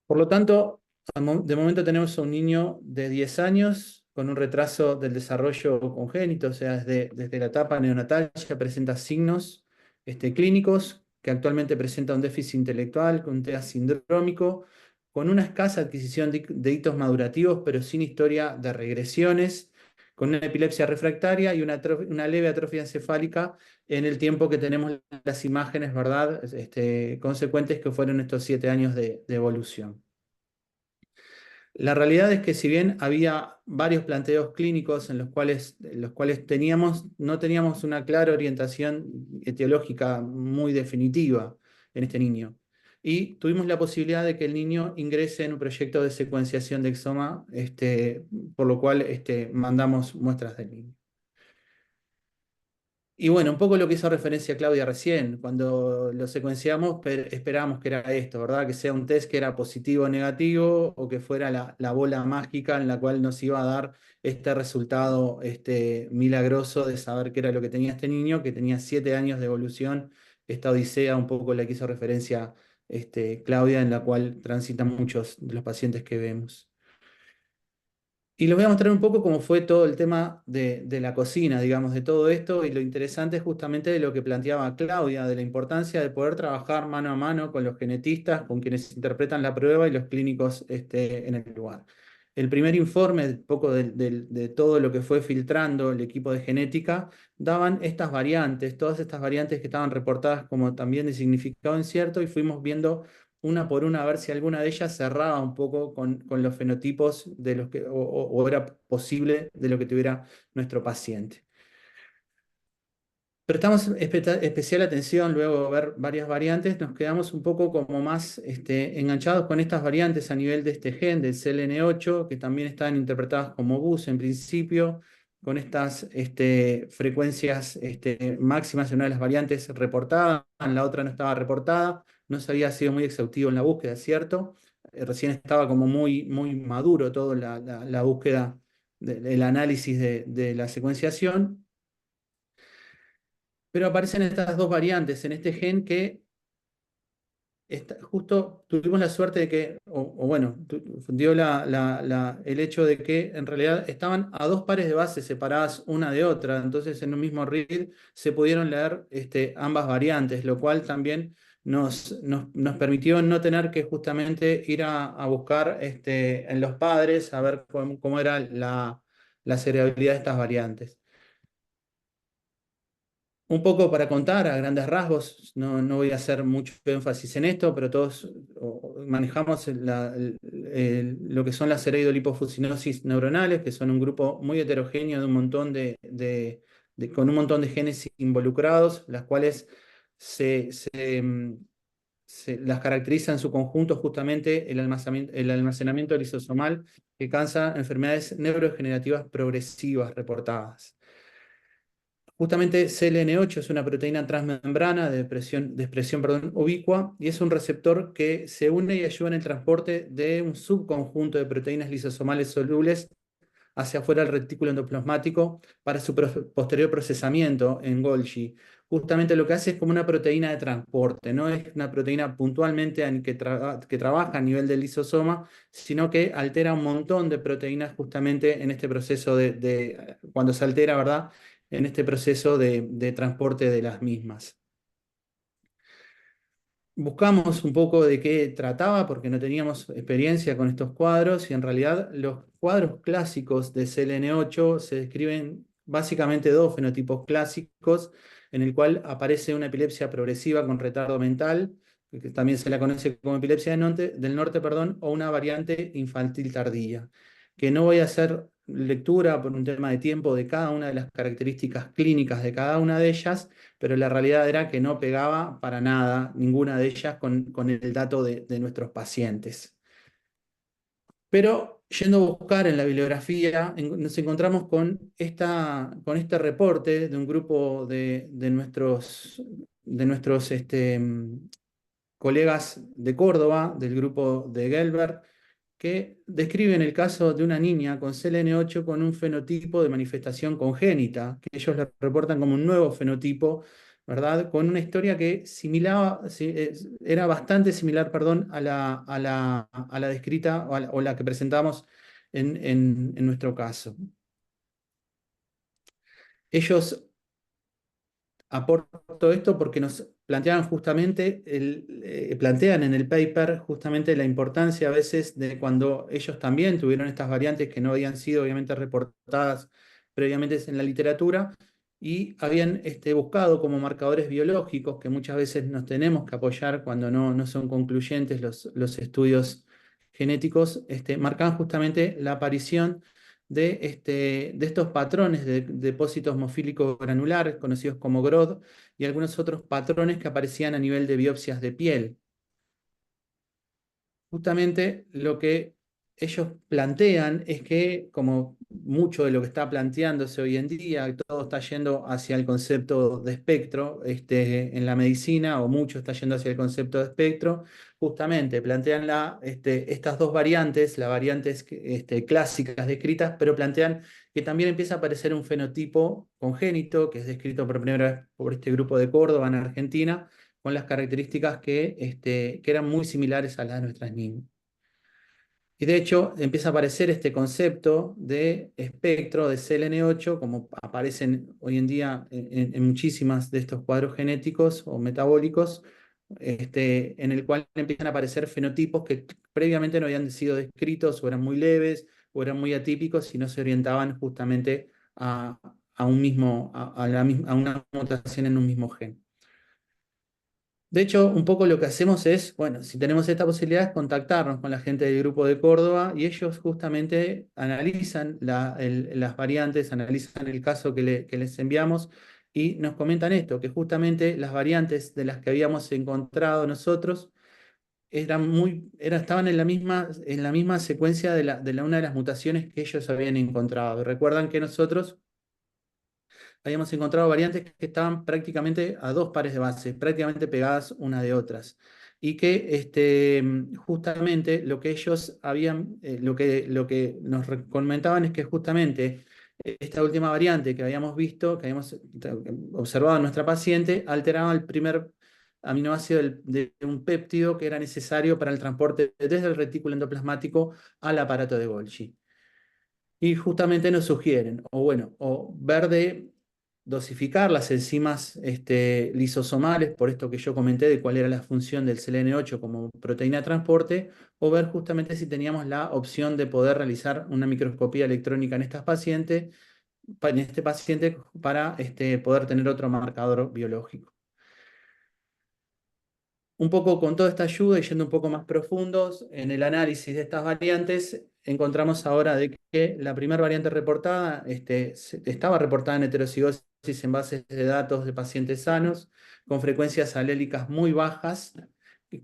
Por lo tanto, de momento tenemos a un niño de 10 años con un retraso del desarrollo congénito, o sea, desde la etapa neonatal ya presenta signos clínicos, que actualmente presenta un déficit intelectual, con un TEA sindrómico, con una escasa adquisición de hitos madurativos, pero sin historia de regresiones, con una epilepsia refractaria y una leve atrofia encefálica en el tiempo que tenemos las imágenes, ¿verdad?, consecuentes, que fueron estos 7 años de evolución. La realidad es que si bien había varios planteos clínicos en los cuales no teníamos una clara orientación etiológica muy definitiva en este niño. Y tuvimos la posibilidad de que el niño ingrese en un proyecto de secuenciación de exoma, por lo cual mandamos muestras del niño. Y bueno, un poco lo que hizo referencia Claudia recién, cuando lo secuenciamos esperábamos que era esto, ¿verdad? Que sea un test que era positivo o negativo, o que fuera la bola mágica en la cual nos iba a dar este resultado milagroso de saber qué era lo que tenía este niño, que tenía 7 años de evolución, esta odisea un poco la que hizo referencia Claudia, en la cual transitan muchos de los pacientes que vemos. Y les voy a mostrar un poco cómo fue todo el tema de la cocina, digamos, de todo esto, y lo interesante es justamente de lo que planteaba Claudia, de la importancia de poder trabajar mano a mano con los genetistas, con quienes interpretan la prueba y los clínicos en el lugar. el primer informe, un poco de todo lo que fue filtrando el equipo de genética, daban estas variantes, todas estas variantes que estaban reportadas como también de significado incierto, y fuimos viendo una por una a ver si alguna de ellas cerraba un poco con los fenotipos de los que, o era posible de lo que tuviera nuestro paciente. Prestamos especial atención luego a ver varias variantes, nos quedamos un poco como más enganchados con estas variantes a nivel de este gen, del CLN8, que también están interpretadas como BUS en principio, con estas frecuencias máximas en una de las variantes reportadas, en la otra no estaba reportada, no se había sido muy exhaustivo en la búsqueda, ¿cierto? Recién estaba como muy, muy maduro toda la búsqueda, el análisis de la secuenciación. Pero aparecen estas dos variantes en este gen que justo tuvimos la suerte de que, o bueno, dio el hecho de que en realidad estaban a dos pares de bases separadas una de otra, entonces en un mismo read se pudieron leer ambas variantes, lo cual también nos permitió no tener que justamente ir a buscar en los padres a ver cómo era la seriabilidad de estas variantes. Un poco para contar a grandes rasgos, no voy a hacer mucho énfasis en esto, pero todos manejamos lo que son las cereidolipofuscinosis neuronales, que son un grupo muy heterogéneo de un montón con un montón de genes involucrados, las cuales las caracteriza en su conjunto justamente el almacenamiento lisosomal que causa enfermedades neurodegenerativas progresivas reportadas. Justamente CLN8 es una proteína transmembrana de expresión ubicua, y es un receptor que se une y ayuda en el transporte de un subconjunto de proteínas lisosomales solubles hacia afuera del retículo endoplasmático para su posterior procesamiento en Golgi. Justamente lo que hace es como una proteína de transporte, no es una proteína puntualmente que trabaja a nivel del lisosoma, sino que altera un montón de proteínas justamente en este proceso cuando se altera, ¿verdad?, en este proceso de transporte de las mismas. Buscamos un poco de qué trataba porque no teníamos experiencia con estos cuadros, y en realidad los cuadros clásicos de CLN8 se describen básicamente dos fenotipos clásicos, en el cual aparece una epilepsia progresiva con retardo mental, que también se la conoce como epilepsia del norte, o una variante infantil tardía, que no voy a hacer lectura por un tema de tiempo de cada una de las características clínicas de cada una de ellas, pero la realidad era que no pegaba para nada ninguna de ellas con el dato de nuestros pacientes. Pero yendo a buscar en la bibliografía, nos encontramos con este reporte de un grupo de nuestros colegas de Córdoba, del grupo de Gelbert, que describen el caso de una niña con CLN8 con un fenotipo de manifestación congénita, que ellos lo reportan como un nuevo fenotipo, ¿verdad? Con una historia que era bastante similar, perdón, a la descrita o la que presentamos en nuestro caso. Ellos aporto esto porque nos plantean justamente, plantean en el paper justamente la importancia a veces de cuando ellos también tuvieron estas variantes que no habían sido obviamente reportadas previamente en la literatura, y habían buscado como marcadores biológicos que muchas veces nos tenemos que apoyar cuando no son concluyentes los estudios genéticos, marcaban justamente la aparición de estos patrones de depósitos hemofílicos granulares, conocidos como GROD, y algunos otros patrones que aparecían a nivel de biopsias de piel. Justamente lo que ellos plantean es que, como mucho de lo que está planteándose hoy en día, todo está yendo hacia el concepto de espectro en la medicina, o mucho está yendo hacia el concepto de espectro, justamente plantean estas dos variantes, las variantes clásicas descritas, pero plantean que también empieza a aparecer un fenotipo congénito, que es descrito por primera vez por este grupo de Córdoba en Argentina, con las características que eran muy similares a las de nuestras niñas. Y de hecho empieza a aparecer este concepto de espectro de CLN8, como aparecen hoy en día en muchísimas de estos cuadros genéticos o metabólicos, en el cual empiezan a aparecer fenotipos que previamente no habían sido descritos o eran muy leves o eran muy atípicos y no se orientaban justamente a un mismo, a una mutación en un mismo gen. De hecho, un poco lo que hacemos es, bueno, si tenemos esta posibilidad, es contactarnos con la gente del grupo de Córdoba y ellos justamente analizan las variantes, analizan el caso que les enviamos y nos comentan esto, que justamente las variantes de las que habíamos encontrado nosotros estaban en la misma secuencia de una de las mutaciones que ellos habían encontrado. Recuerdan que nosotros habíamos encontrado variantes que estaban prácticamente a 2 pares de bases, prácticamente pegadas una de otras. Y que justamente lo que ellos habían, lo que nos comentaban es que justamente esta última variante que habíamos visto, que habíamos observado en nuestra paciente, alteraba el primer aminoácido de un péptido que era necesario para el transporte desde el retículo endoplasmático al aparato de Golgi. Y justamente nos sugieren, o bueno, o ver de dosificar las enzimas lisosomales, por esto que yo comenté de cuál era la función del CLN8 como proteína de transporte, o ver justamente si teníamos la opción de poder realizar una microscopía electrónica en estas pacientes, en este paciente para poder tener otro marcador biológico. Un poco con toda esta ayuda y yendo un poco más profundos en el análisis de estas variantes, encontramos ahora de que la primera variante reportada estaba reportada en heterocigosis en bases de datos de pacientes sanos, con frecuencias alélicas muy bajas,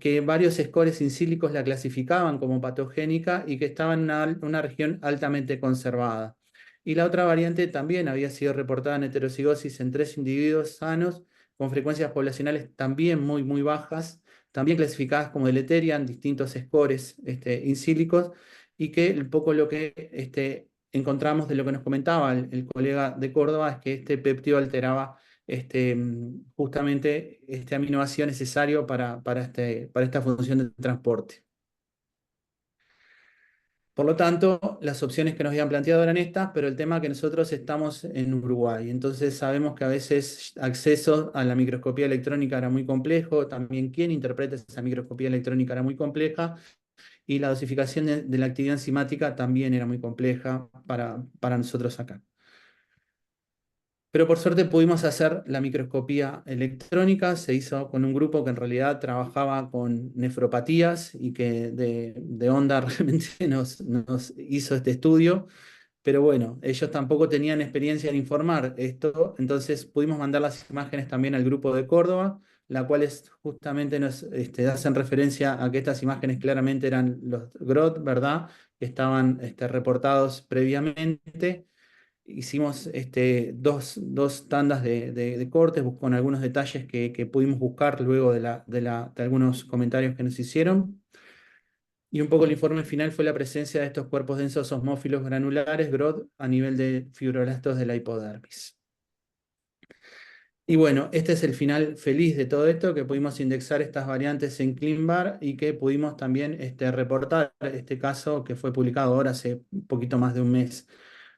que varios scores incílicos la clasificaban como patogénica y que estaba en una región altamente conservada. Y la otra variante también había sido reportada en heterocigosis en 3 individuos sanos, con frecuencias poblacionales también muy bajas, también clasificadas como deleteria en distintos scores incílicos, y que un poco lo que encontramos de lo que nos comentaba el colega de Córdoba es que este péptido alteraba justamente este aminoácido necesario para esta función de transporte. Por lo tanto, las opciones que nos habían planteado eran estas, pero el tema es que nosotros estamos en Uruguay, entonces sabemos que a veces acceso a la microscopía electrónica era muy complejo, también quién interpreta esa microscopía electrónica era muy compleja, y la dosificación de la actividad enzimática también era muy compleja para nosotros acá. Pero por suerte pudimos hacer la microscopía electrónica, se hizo con un grupo que en realidad trabajaba con nefropatías y que de onda realmente nos hizo este estudio. Pero bueno, ellos tampoco tenían experiencia en informar esto, entonces pudimos mandar las imágenes también al grupo de Córdoba, las cuales justamente nos hacen referencia a que estas imágenes claramente eran los GROT, ¿verdad? Que estaban reportados previamente. Hicimos dos tandas de cortes con algunos detalles que pudimos buscar luego de algunos comentarios que nos hicieron. Y un poco el informe final fue la presencia de estos cuerpos densos osmófilos granulares, GROT, a nivel de fibroblastos de la hipodermis. Y bueno, este es el final feliz de todo esto, que pudimos indexar estas variantes en ClinVar y que pudimos también reportar este caso que fue publicado ahora hace un poquito más de un mes.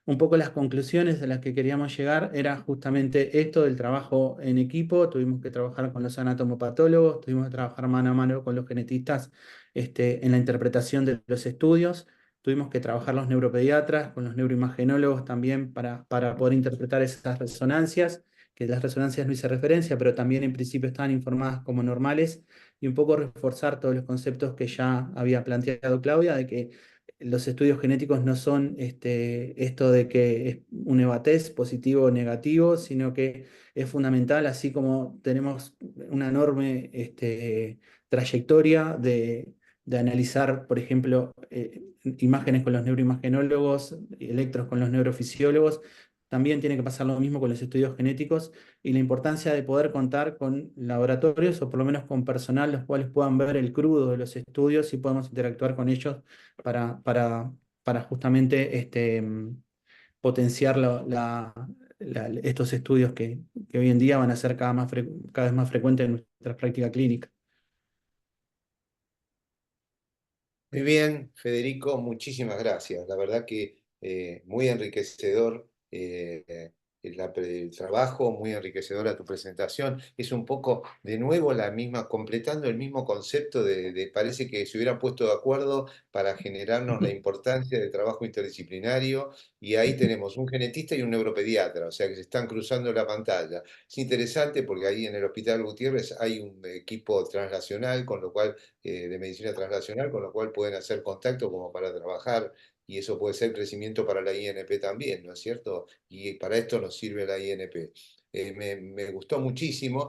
Un poco las conclusiones de las que queríamos llegar era justamente esto del trabajo en equipo. Tuvimos que trabajar con los anatomopatólogos, tuvimos que trabajar mano a mano con los genetistas en la interpretación de los estudios. Tuvimos que trabajar los neuropediatras, con los neuroimagenólogos también para poder interpretar esas resonancias, que las resonancias no hice referencia, pero también en principio estaban informadas como normales, y un poco reforzar todos los conceptos que ya había planteado Claudia, de que los estudios genéticos no son esto de que es un EVA-test positivo o negativo, sino que es fundamental, así como tenemos una enorme trayectoria de analizar, por ejemplo, imágenes con los neuroimagenólogos, electros con los neurofisiólogos. También tiene que pasar lo mismo con los estudios genéticos y la importancia de poder contar con laboratorios o por lo menos con personal los cuales puedan ver el crudo de los estudios y podamos interactuar con ellos para justamente potenciar estos estudios que hoy en día van a ser cada vez más frecuentes en nuestra práctica clínica. Muy bien, Federico, muchísimas gracias. La verdad que muy enriquecedor el trabajo, muy enriquecedora tu presentación. Es un poco, de nuevo, completando el mismo concepto parece que se hubieran puesto de acuerdo para generarnos la importancia del trabajo interdisciplinario, y ahí tenemos un genetista y un neuropediatra, o sea que se están cruzando la pantalla. Es interesante porque ahí en el Hospital Gutiérrez hay un equipo transnacional, con lo cual, de medicina transnacional, con lo cual pueden hacer contacto como para trabajar, y eso puede ser crecimiento para la INP también, ¿no es cierto? Y para esto nos sirve la INP. Me gustó muchísimo.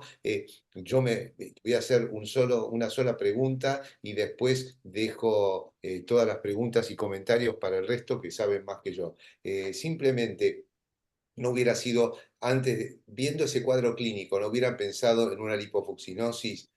Yo voy a hacer una sola pregunta y después dejo todas las preguntas y comentarios para el resto que saben más que yo. Simplemente, no hubiera sido, viendo ese cuadro clínico, no hubieran pensado en una lipofucinosis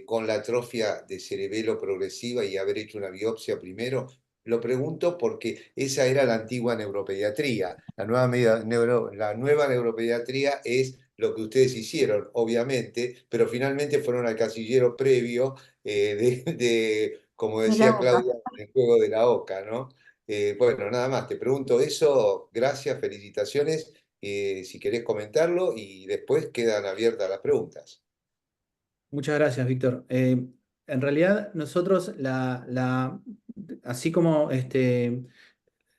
con la atrofia de cerebelo progresiva y haber hecho una biopsia primero. Lo pregunto porque esa era la antigua neuropediatría. La nueva neuropediatría es lo que ustedes hicieron, obviamente, pero finalmente fueron al casillero previo, como De la decía boca. Claudia, el juego de la oca, ¿no? Bueno, nada más, te pregunto eso. Gracias, felicitaciones. Si querés comentarlo, y después quedan abiertas las preguntas. Muchas gracias, Víctor. En realidad, nosotros, así como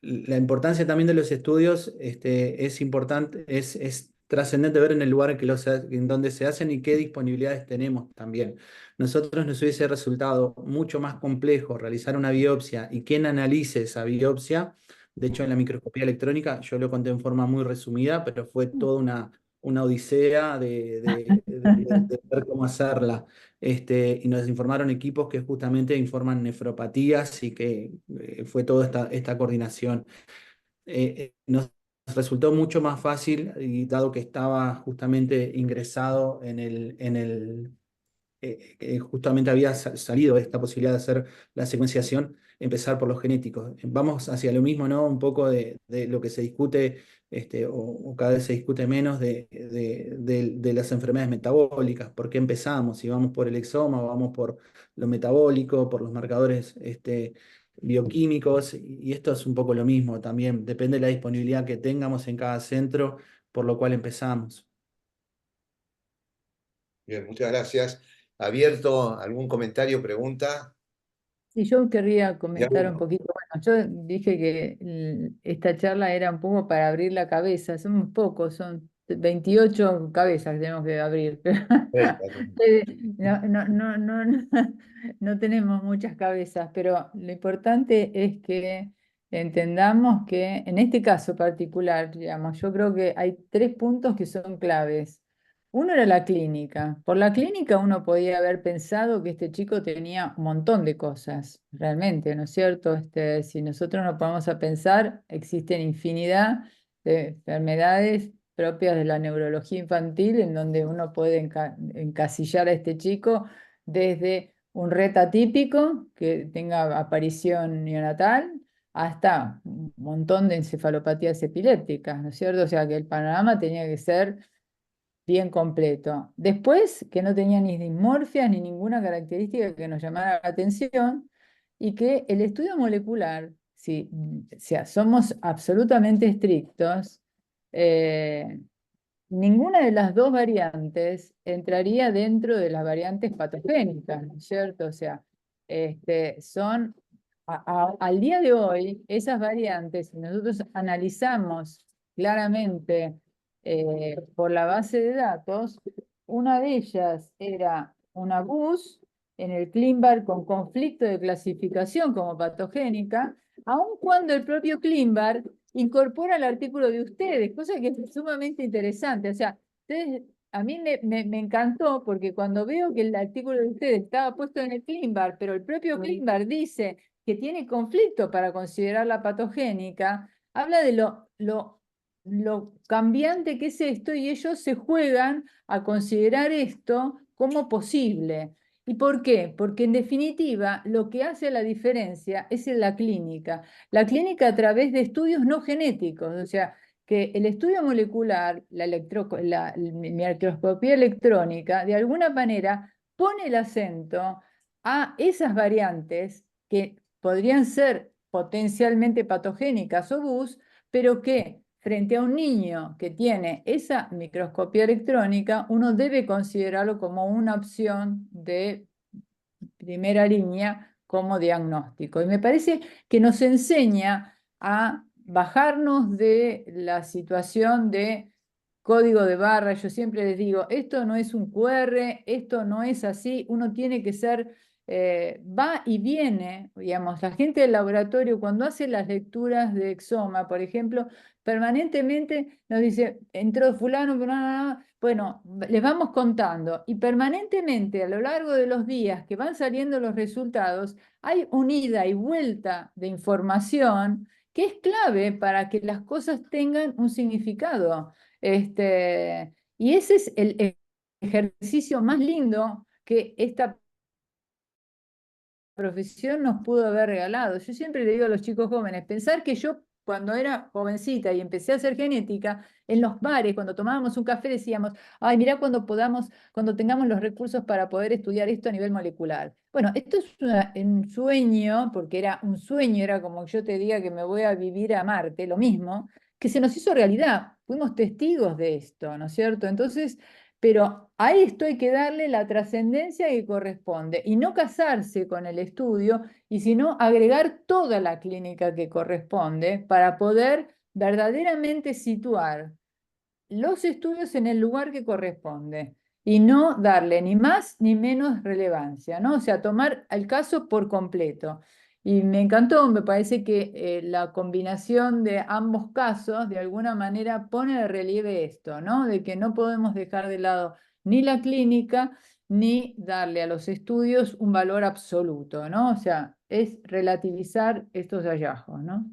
la importancia también de los estudios es importante, es trascendente ver en el lugar en donde se hacen y qué disponibilidades tenemos también. Nosotros nos hubiese resultado mucho más complejo realizar una biopsia y quién analice esa biopsia. De hecho, en la microscopía electrónica, yo lo conté en forma muy resumida, pero fue toda una odisea de ver cómo hacerla. Y nos informaron equipos que justamente informan nefropatías y que fue toda esta coordinación. Nos resultó mucho más fácil, y dado que estaba justamente ingresado justamente había salido esta posibilidad de hacer la secuenciación, empezar por los genéticos. Vamos hacia lo mismo, ¿no? Un poco de lo que se discute, o cada vez se discute menos de las enfermedades metabólicas. ¿Por qué empezamos? Si vamos por el exoma, vamos por lo metabólico, por los marcadores bioquímicos, y esto es un poco lo mismo también. Depende de la disponibilidad que tengamos en cada centro, por lo cual empezamos. Bien, muchas gracias. ¿Abierto algún comentario, pregunta? Y yo querría ¿De comentar un alguno? poquito, bueno, yo dije que esta charla era un poco para abrir la cabeza, somos pocos, son 28 cabezas que tenemos que abrir, pero no no tenemos muchas cabezas, pero lo importante es que entendamos que en este caso particular, digamos, yo creo que hay 3 puntos que son claves. Uno era la clínica. Por la clínica uno podía haber pensado que este chico tenía un montón de cosas, realmente, ¿no es cierto? Si nosotros nos ponemos a pensar, existen infinidad de enfermedades propias de la neurología infantil en donde uno puede encasillar a este chico desde un RET atípico que tenga aparición neonatal hasta un montón de encefalopatías epilépticas, ¿no es cierto? O sea que el panorama tenía que ser bien completo. Después, que no tenía ni dismorfias ni ninguna característica que nos llamara la atención, y que el estudio molecular, si o sea, somos absolutamente estrictos, eh, ninguna de las dos variantes entraría dentro de las variantes patogénicas, ¿no es cierto? O sea, son, al día de hoy, esas variantes, si nosotros analizamos claramente por la base de datos, una de ellas era una BUS en el CLINBAR con conflicto de clasificación como patogénica, aun cuando el propio CLINBAR incorpora el artículo de ustedes, cosa que es sumamente interesante. O sea, a mí me encantó porque cuando veo que el artículo de ustedes estaba puesto en el CLINBAR, pero el propio CLINBAR dice que tiene conflicto para considerarla patogénica, habla de lo cambiante que es esto, y ellos se juegan a considerar esto como posible. ¿Y por qué? Porque en definitiva lo que hace la diferencia es en la clínica. La clínica a través de estudios no genéticos, o sea, que el estudio molecular, la microscopía electrónica, de alguna manera pone el acento a esas variantes que podrían ser potencialmente patogénicas o BUS, pero que frente a un niño que tiene esa microscopía electrónica, uno debe considerarlo como una opción de primera línea como diagnóstico. Y me parece que nos enseña a bajarnos de la situación de código de barra. Yo siempre les digo, esto no es un QR, esto no es así, uno tiene que ser, va y viene, digamos, la gente del laboratorio cuando hace las lecturas de exoma, por ejemplo, permanentemente nos dice, entró fulano, bueno, les vamos contando y permanentemente a lo largo de los días que van saliendo los resultados, hay una ida y vuelta de información que es clave para que las cosas tengan un significado. Y ese es el ejercicio más lindo que esta profesión nos pudo haber regalado. Yo siempre le digo a los chicos jóvenes, pensar que yo cuando era jovencita y empecé a hacer genética, en los bares, cuando tomábamos un café, decíamos, ay, mirá cuando podamos, cuando tengamos los recursos para poder estudiar esto a nivel molecular. Bueno, esto es un sueño, porque era un sueño, era como yo te diga que me voy a vivir a Marte, lo mismo, que se nos hizo realidad. Fuimos testigos de esto, ¿no es cierto? Entonces, pero a esto hay que darle la trascendencia que corresponde y no casarse con el estudio, y sino agregar toda la clínica que corresponde para poder verdaderamente situar los estudios en el lugar que corresponde y no darle ni más ni menos relevancia, ¿no? O sea, tomar el caso por completo. Y me encantó, me parece que la combinación de ambos casos de alguna manera pone de relieve esto, ¿no? De que no podemos dejar de lado ni la clínica ni darle a los estudios un valor absoluto, ¿no? O sea, es relativizar estos hallazgos, ¿no?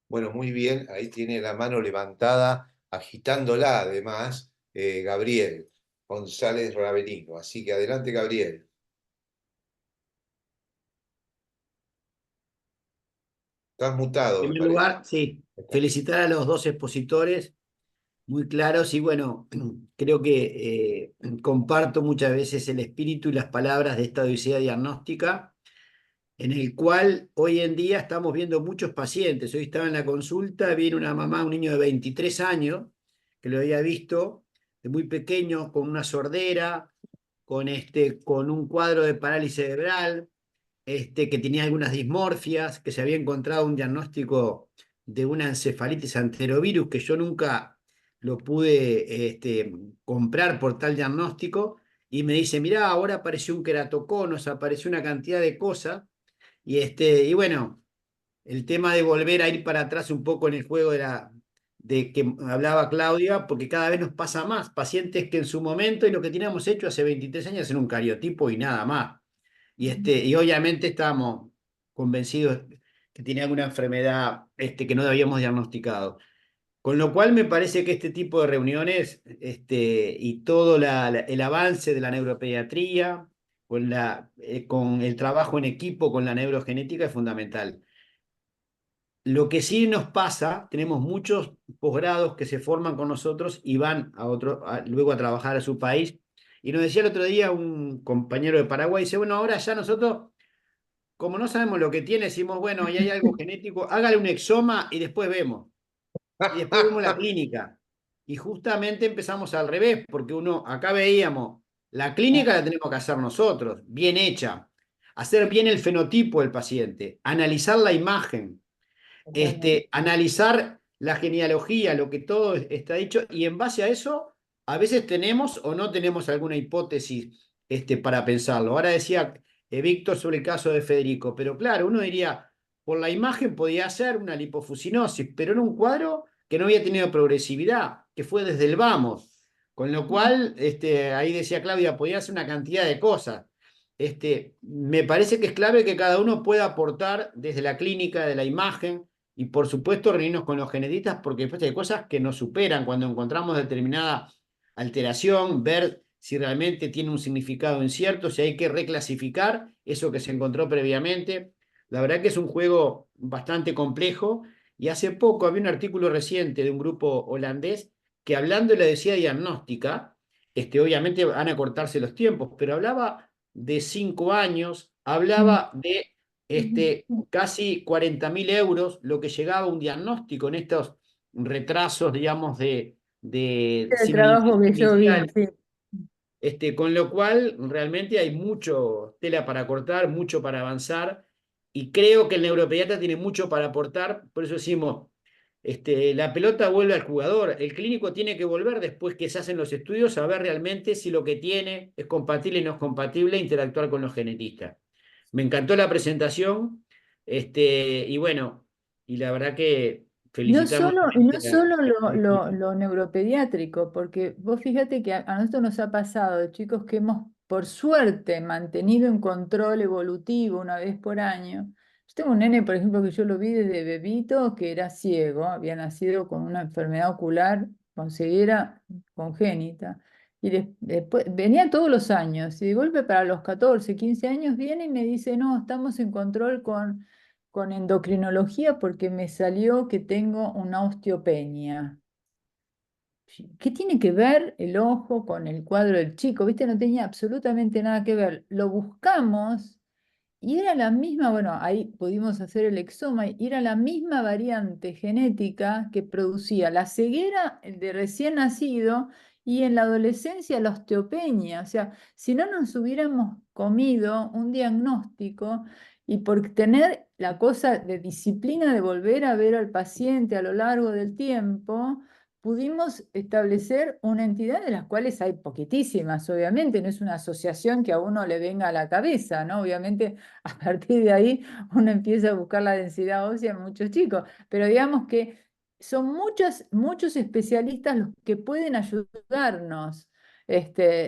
Bueno, muy bien, ahí tiene la mano levantada, agitándola además, Gabriel González Ravelino. Así que adelante, Gabriel. Estás mutado, En me primer parece. lugar, sí, felicitar a los dos expositores muy claros y bueno, creo que comparto muchas veces el espíritu y las palabras de esta odisea diagnóstica, en el cual hoy en día estamos viendo muchos pacientes. Hoy estaba en la consulta, viene una mamá, un niño de 23 años, que lo había visto de muy pequeño, con una sordera, con un cuadro de parálisis cerebral, que tenía algunas dismorfias, que se había encontrado un diagnóstico de una encefalitis enterovirus, que yo nunca lo pude comprar por tal diagnóstico, y me dice, mirá, ahora apareció un queratoconos, apareció una cantidad de cosas, y bueno, el tema de volver a ir para atrás un poco en el juego de que hablaba Claudia, porque cada vez nos pasa más, pacientes que en su momento, y lo que teníamos hecho hace 23 años era un cariotipo y nada más. Y obviamente estábamos convencidos que tenía alguna enfermedad que no habíamos diagnosticado. Con lo cual me parece que este tipo de reuniones y todo el avance de la neuropediatría, con el trabajo en equipo con la neurogenética es fundamental. Lo que sí nos pasa, tenemos muchos posgrados que se forman con nosotros y van luego a trabajar a su país. Y nos decía el otro día un compañero de Paraguay, dice, bueno, ahora ya nosotros, como no sabemos lo que tiene, decimos, bueno, ahí hay algo genético, hágale un exoma y después vemos. Y después vemos la clínica. Y justamente empezamos al revés, porque acá veíamos, la clínica la tenemos que hacer nosotros, bien hecha, hacer bien el fenotipo del paciente, analizar la imagen, analizar la genealogía, lo que todo está dicho, y en base a eso, a veces tenemos o no tenemos alguna hipótesis para pensarlo. Ahora decía Víctor sobre el caso de Federico, pero claro, uno diría, por la imagen podía ser una lipofuscinosis, pero en un cuadro que no había tenido progresividad, que fue desde el vamos. Con lo cual, ahí decía Claudia, podía hacer una cantidad de cosas. Me parece que es clave que cada uno pueda aportar desde la clínica, de la imagen, y por supuesto reunirnos con los genetistas, porque después hay cosas que nos superan cuando encontramos determinada alteración, ver si realmente tiene un significado incierto, si hay que reclasificar eso que se encontró previamente. La verdad que es un juego bastante complejo, y hace poco había un artículo reciente de un grupo holandés que, hablando de la obesidad diagnóstica, obviamente van a cortarse los tiempos, pero hablaba de 5 años, hablaba de casi 40.000 euros lo que llegaba a un diagnóstico en estos retrasos, digamos, de El trabajo que yo vi, inicial. sí. Con lo cual, realmente hay mucho tela para cortar, mucho para avanzar, y creo que el neuropediatra tiene mucho para aportar. Por eso decimos, la pelota vuelve al jugador. El clínico tiene que volver, después que se hacen los estudios, a ver realmente si lo que tiene es compatible y no es compatible, e interactuar con los genetistas. Me encantó la presentación, y bueno, y la verdad que No felicitar solo, y no nuevamente solo al equipo. lo neuropediátrico, porque vos fíjate que a nosotros nos ha pasado de chicos que hemos, por suerte, mantenido en control evolutivo una vez por año. Yo tengo un nene, por ejemplo, que yo lo vi desde bebito, que era ciego, había nacido con una enfermedad ocular con ceguera congénita. Y después venía todos los años, y de golpe para los 14, 15 años viene y me dice, no, estamos en control con endocrinología porque me salió que tengo una osteopenia. ¿Qué tiene que ver el ojo con el cuadro del chico? ¿Viste? No tenía absolutamente nada que ver. Lo buscamos y era la misma, bueno, ahí pudimos hacer el exoma y era la misma variante genética que producía la ceguera de recién nacido y en la adolescencia la osteopenia. O sea, si no nos hubiéramos comido un diagnóstico y por tener la cosa de disciplina de volver a ver al paciente a lo largo del tiempo, pudimos establecer una entidad de las cuales hay poquitísimas, obviamente, no es una asociación que a uno le venga a la cabeza, ¿no? Obviamente a partir de ahí uno empieza a buscar la densidad ósea en muchos chicos, pero digamos que son muchos especialistas los que pueden ayudarnos.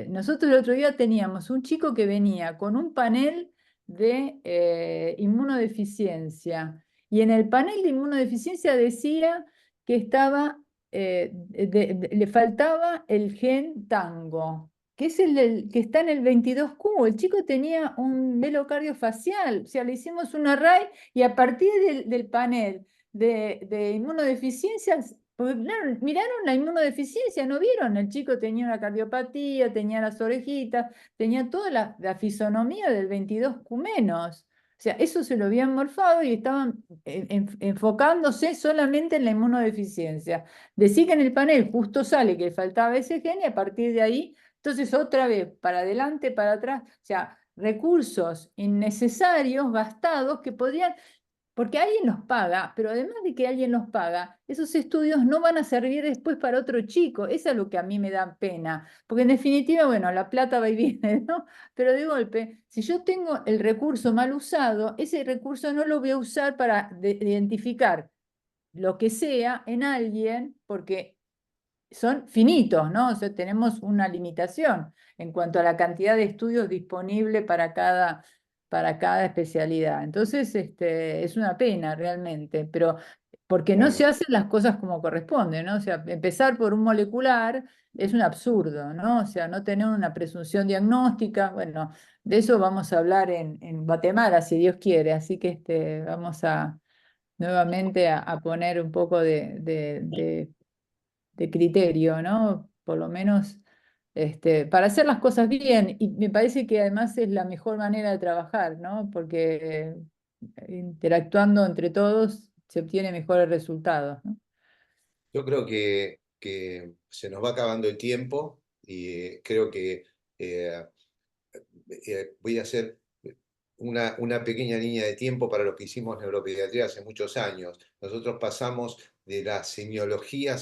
Nosotros el otro día teníamos un chico que venía con un panel de inmunodeficiencia y en el panel de inmunodeficiencia decía que estaba, le faltaba el gen tango, que es que está en el 22q. El chico tenía un velo cardiofacial, o sea, le hicimos un array y a partir del panel de inmunodeficiencias, porque miraron la inmunodeficiencia, ¿no vieron? El chico tenía una cardiopatía, tenía las orejitas, tenía toda la fisonomía del 22q menos. O sea, eso se lo habían morfado y estaban enfocándose solamente en la inmunodeficiencia. Decir que en el panel justo sale que le faltaba ese gen y a partir de ahí entonces, otra vez, para adelante, para atrás, o sea, recursos innecesarios, gastados, que podrían, porque alguien los paga, pero además de que alguien los paga, esos estudios no van a servir después para otro chico. Eso es lo que a mí me da pena, porque en definitiva, bueno, la plata va y viene, ¿no? Pero de golpe, si yo tengo el recurso mal usado, ese recurso no lo voy a usar para identificar lo que sea en alguien, porque son finitos, ¿no? O sea, tenemos una limitación en cuanto a la cantidad de estudios disponibles para cada especialidad. Entonces, es una pena realmente, pero porque no se Claro. hacen las cosas como corresponde, ¿no? O sea, empezar por un molecular es un absurdo, ¿no? O sea, no tener una presunción diagnóstica, bueno, de eso vamos a hablar en Guatemala, si Dios quiere, así que vamos a nuevamente a poner un poco de criterio, ¿no? Por lo menos para hacer las cosas bien. Y me parece que además es la mejor manera de trabajar, ¿no? Porque interactuando entre todos se obtiene mejores resultados, ¿no? Yo creo que se nos va acabando el tiempo y creo que eh, voy a hacer una pequeña línea de tiempo para lo que hicimos neuropediatría hace muchos años. Nosotros pasamos de la semiología,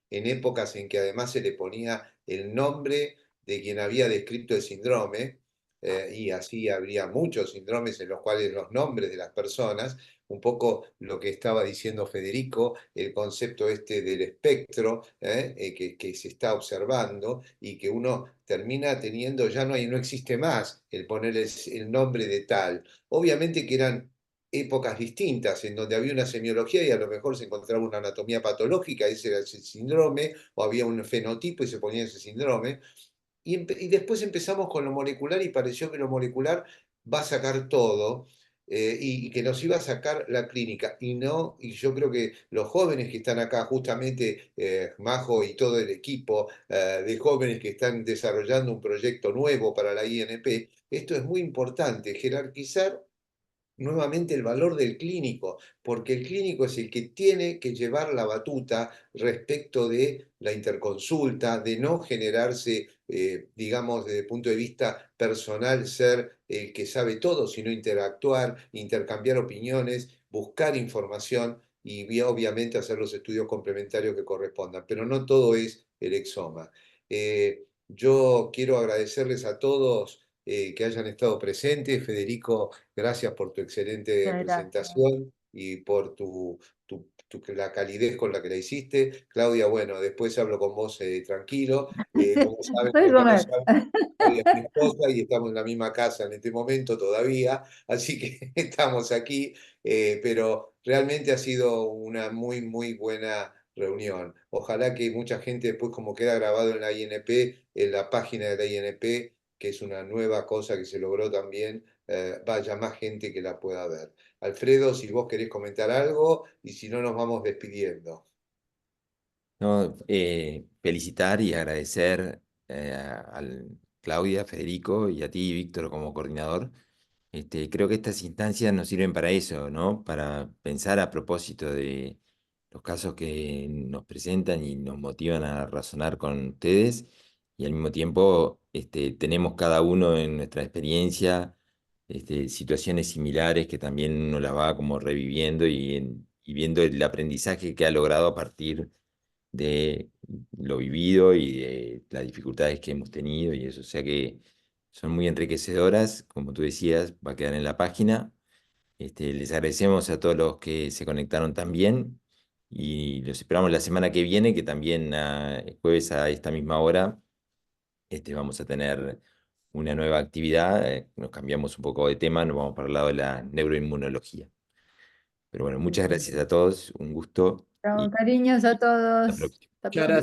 en épocas en que además se le ponía el nombre de quien había descrito el síndrome, y así habría muchos síndromes en los cuales los nombres de las personas, un poco lo que estaba diciendo Federico, el concepto este del espectro, que se está observando y que uno termina teniendo, ya no existe más el poner el nombre de tal. Obviamente que eran épocas distintas en donde había una semiología y a lo mejor se encontraba una anatomía patológica, ese era ese síndrome, o había un fenotipo y se ponía ese síndrome. Y después empezamos con lo molecular y pareció que lo molecular va a sacar todo, y que nos iba a sacar la clínica. Y no, y yo creo que los jóvenes que están acá, justamente Majo y todo el equipo de jóvenes que están desarrollando un proyecto nuevo para la INP, esto es muy importante, jerarquizar nuevamente el valor del clínico, porque el clínico es el que tiene que llevar la batuta respecto de la interconsulta, de no generarse, digamos, desde el punto de vista personal, ser el que sabe todo, sino interactuar, intercambiar opiniones, buscar información y obviamente hacer los estudios complementarios que correspondan, pero no todo es el exoma. Yo quiero agradecerles a todos que hayan estado presentes. Federico, gracias por tu excelente Muchas gracias. presentación y por la calidez con la que la hiciste. Claudia, bueno, después hablo con vos tranquilo. Como saben, Voy a los que no comer. saben, Claudia es mi esposa y estamos en la misma casa en este momento todavía, así que estamos aquí, pero realmente ha sido una muy, muy buena reunión. Ojalá que mucha gente después, como queda grabado en la INP, en la página de la INP, que es una nueva cosa que se logró también, vaya más gente que la pueda ver. Alfredo, si vos querés comentar algo y si no nos vamos despidiendo. No, felicitar y agradecer Claudia, Federico y a ti, Víctor, como coordinador. Creo que estas instancias nos sirven para eso, ¿no? Para pensar a propósito de los casos que nos presentan y nos motivan a razonar con ustedes. Y al mismo tiempo, tenemos cada uno en nuestra experiencia, situaciones similares que también uno las va como reviviendo y viendo el aprendizaje que ha logrado a partir de lo vivido y de las dificultades que hemos tenido y eso. O sea que son muy enriquecedoras, como tú decías, va a quedar en la página. Les agradecemos a todos los que se conectaron también y los esperamos la semana que viene, que también el jueves a esta misma hora vamos a tener una nueva actividad. Nos cambiamos un poco de tema, nos vamos para el lado de la neuroinmunología. Pero bueno, muchas gracias a todos, un gusto Chao, y cariños a hasta la todos. próxima. Hasta Muchas pronto.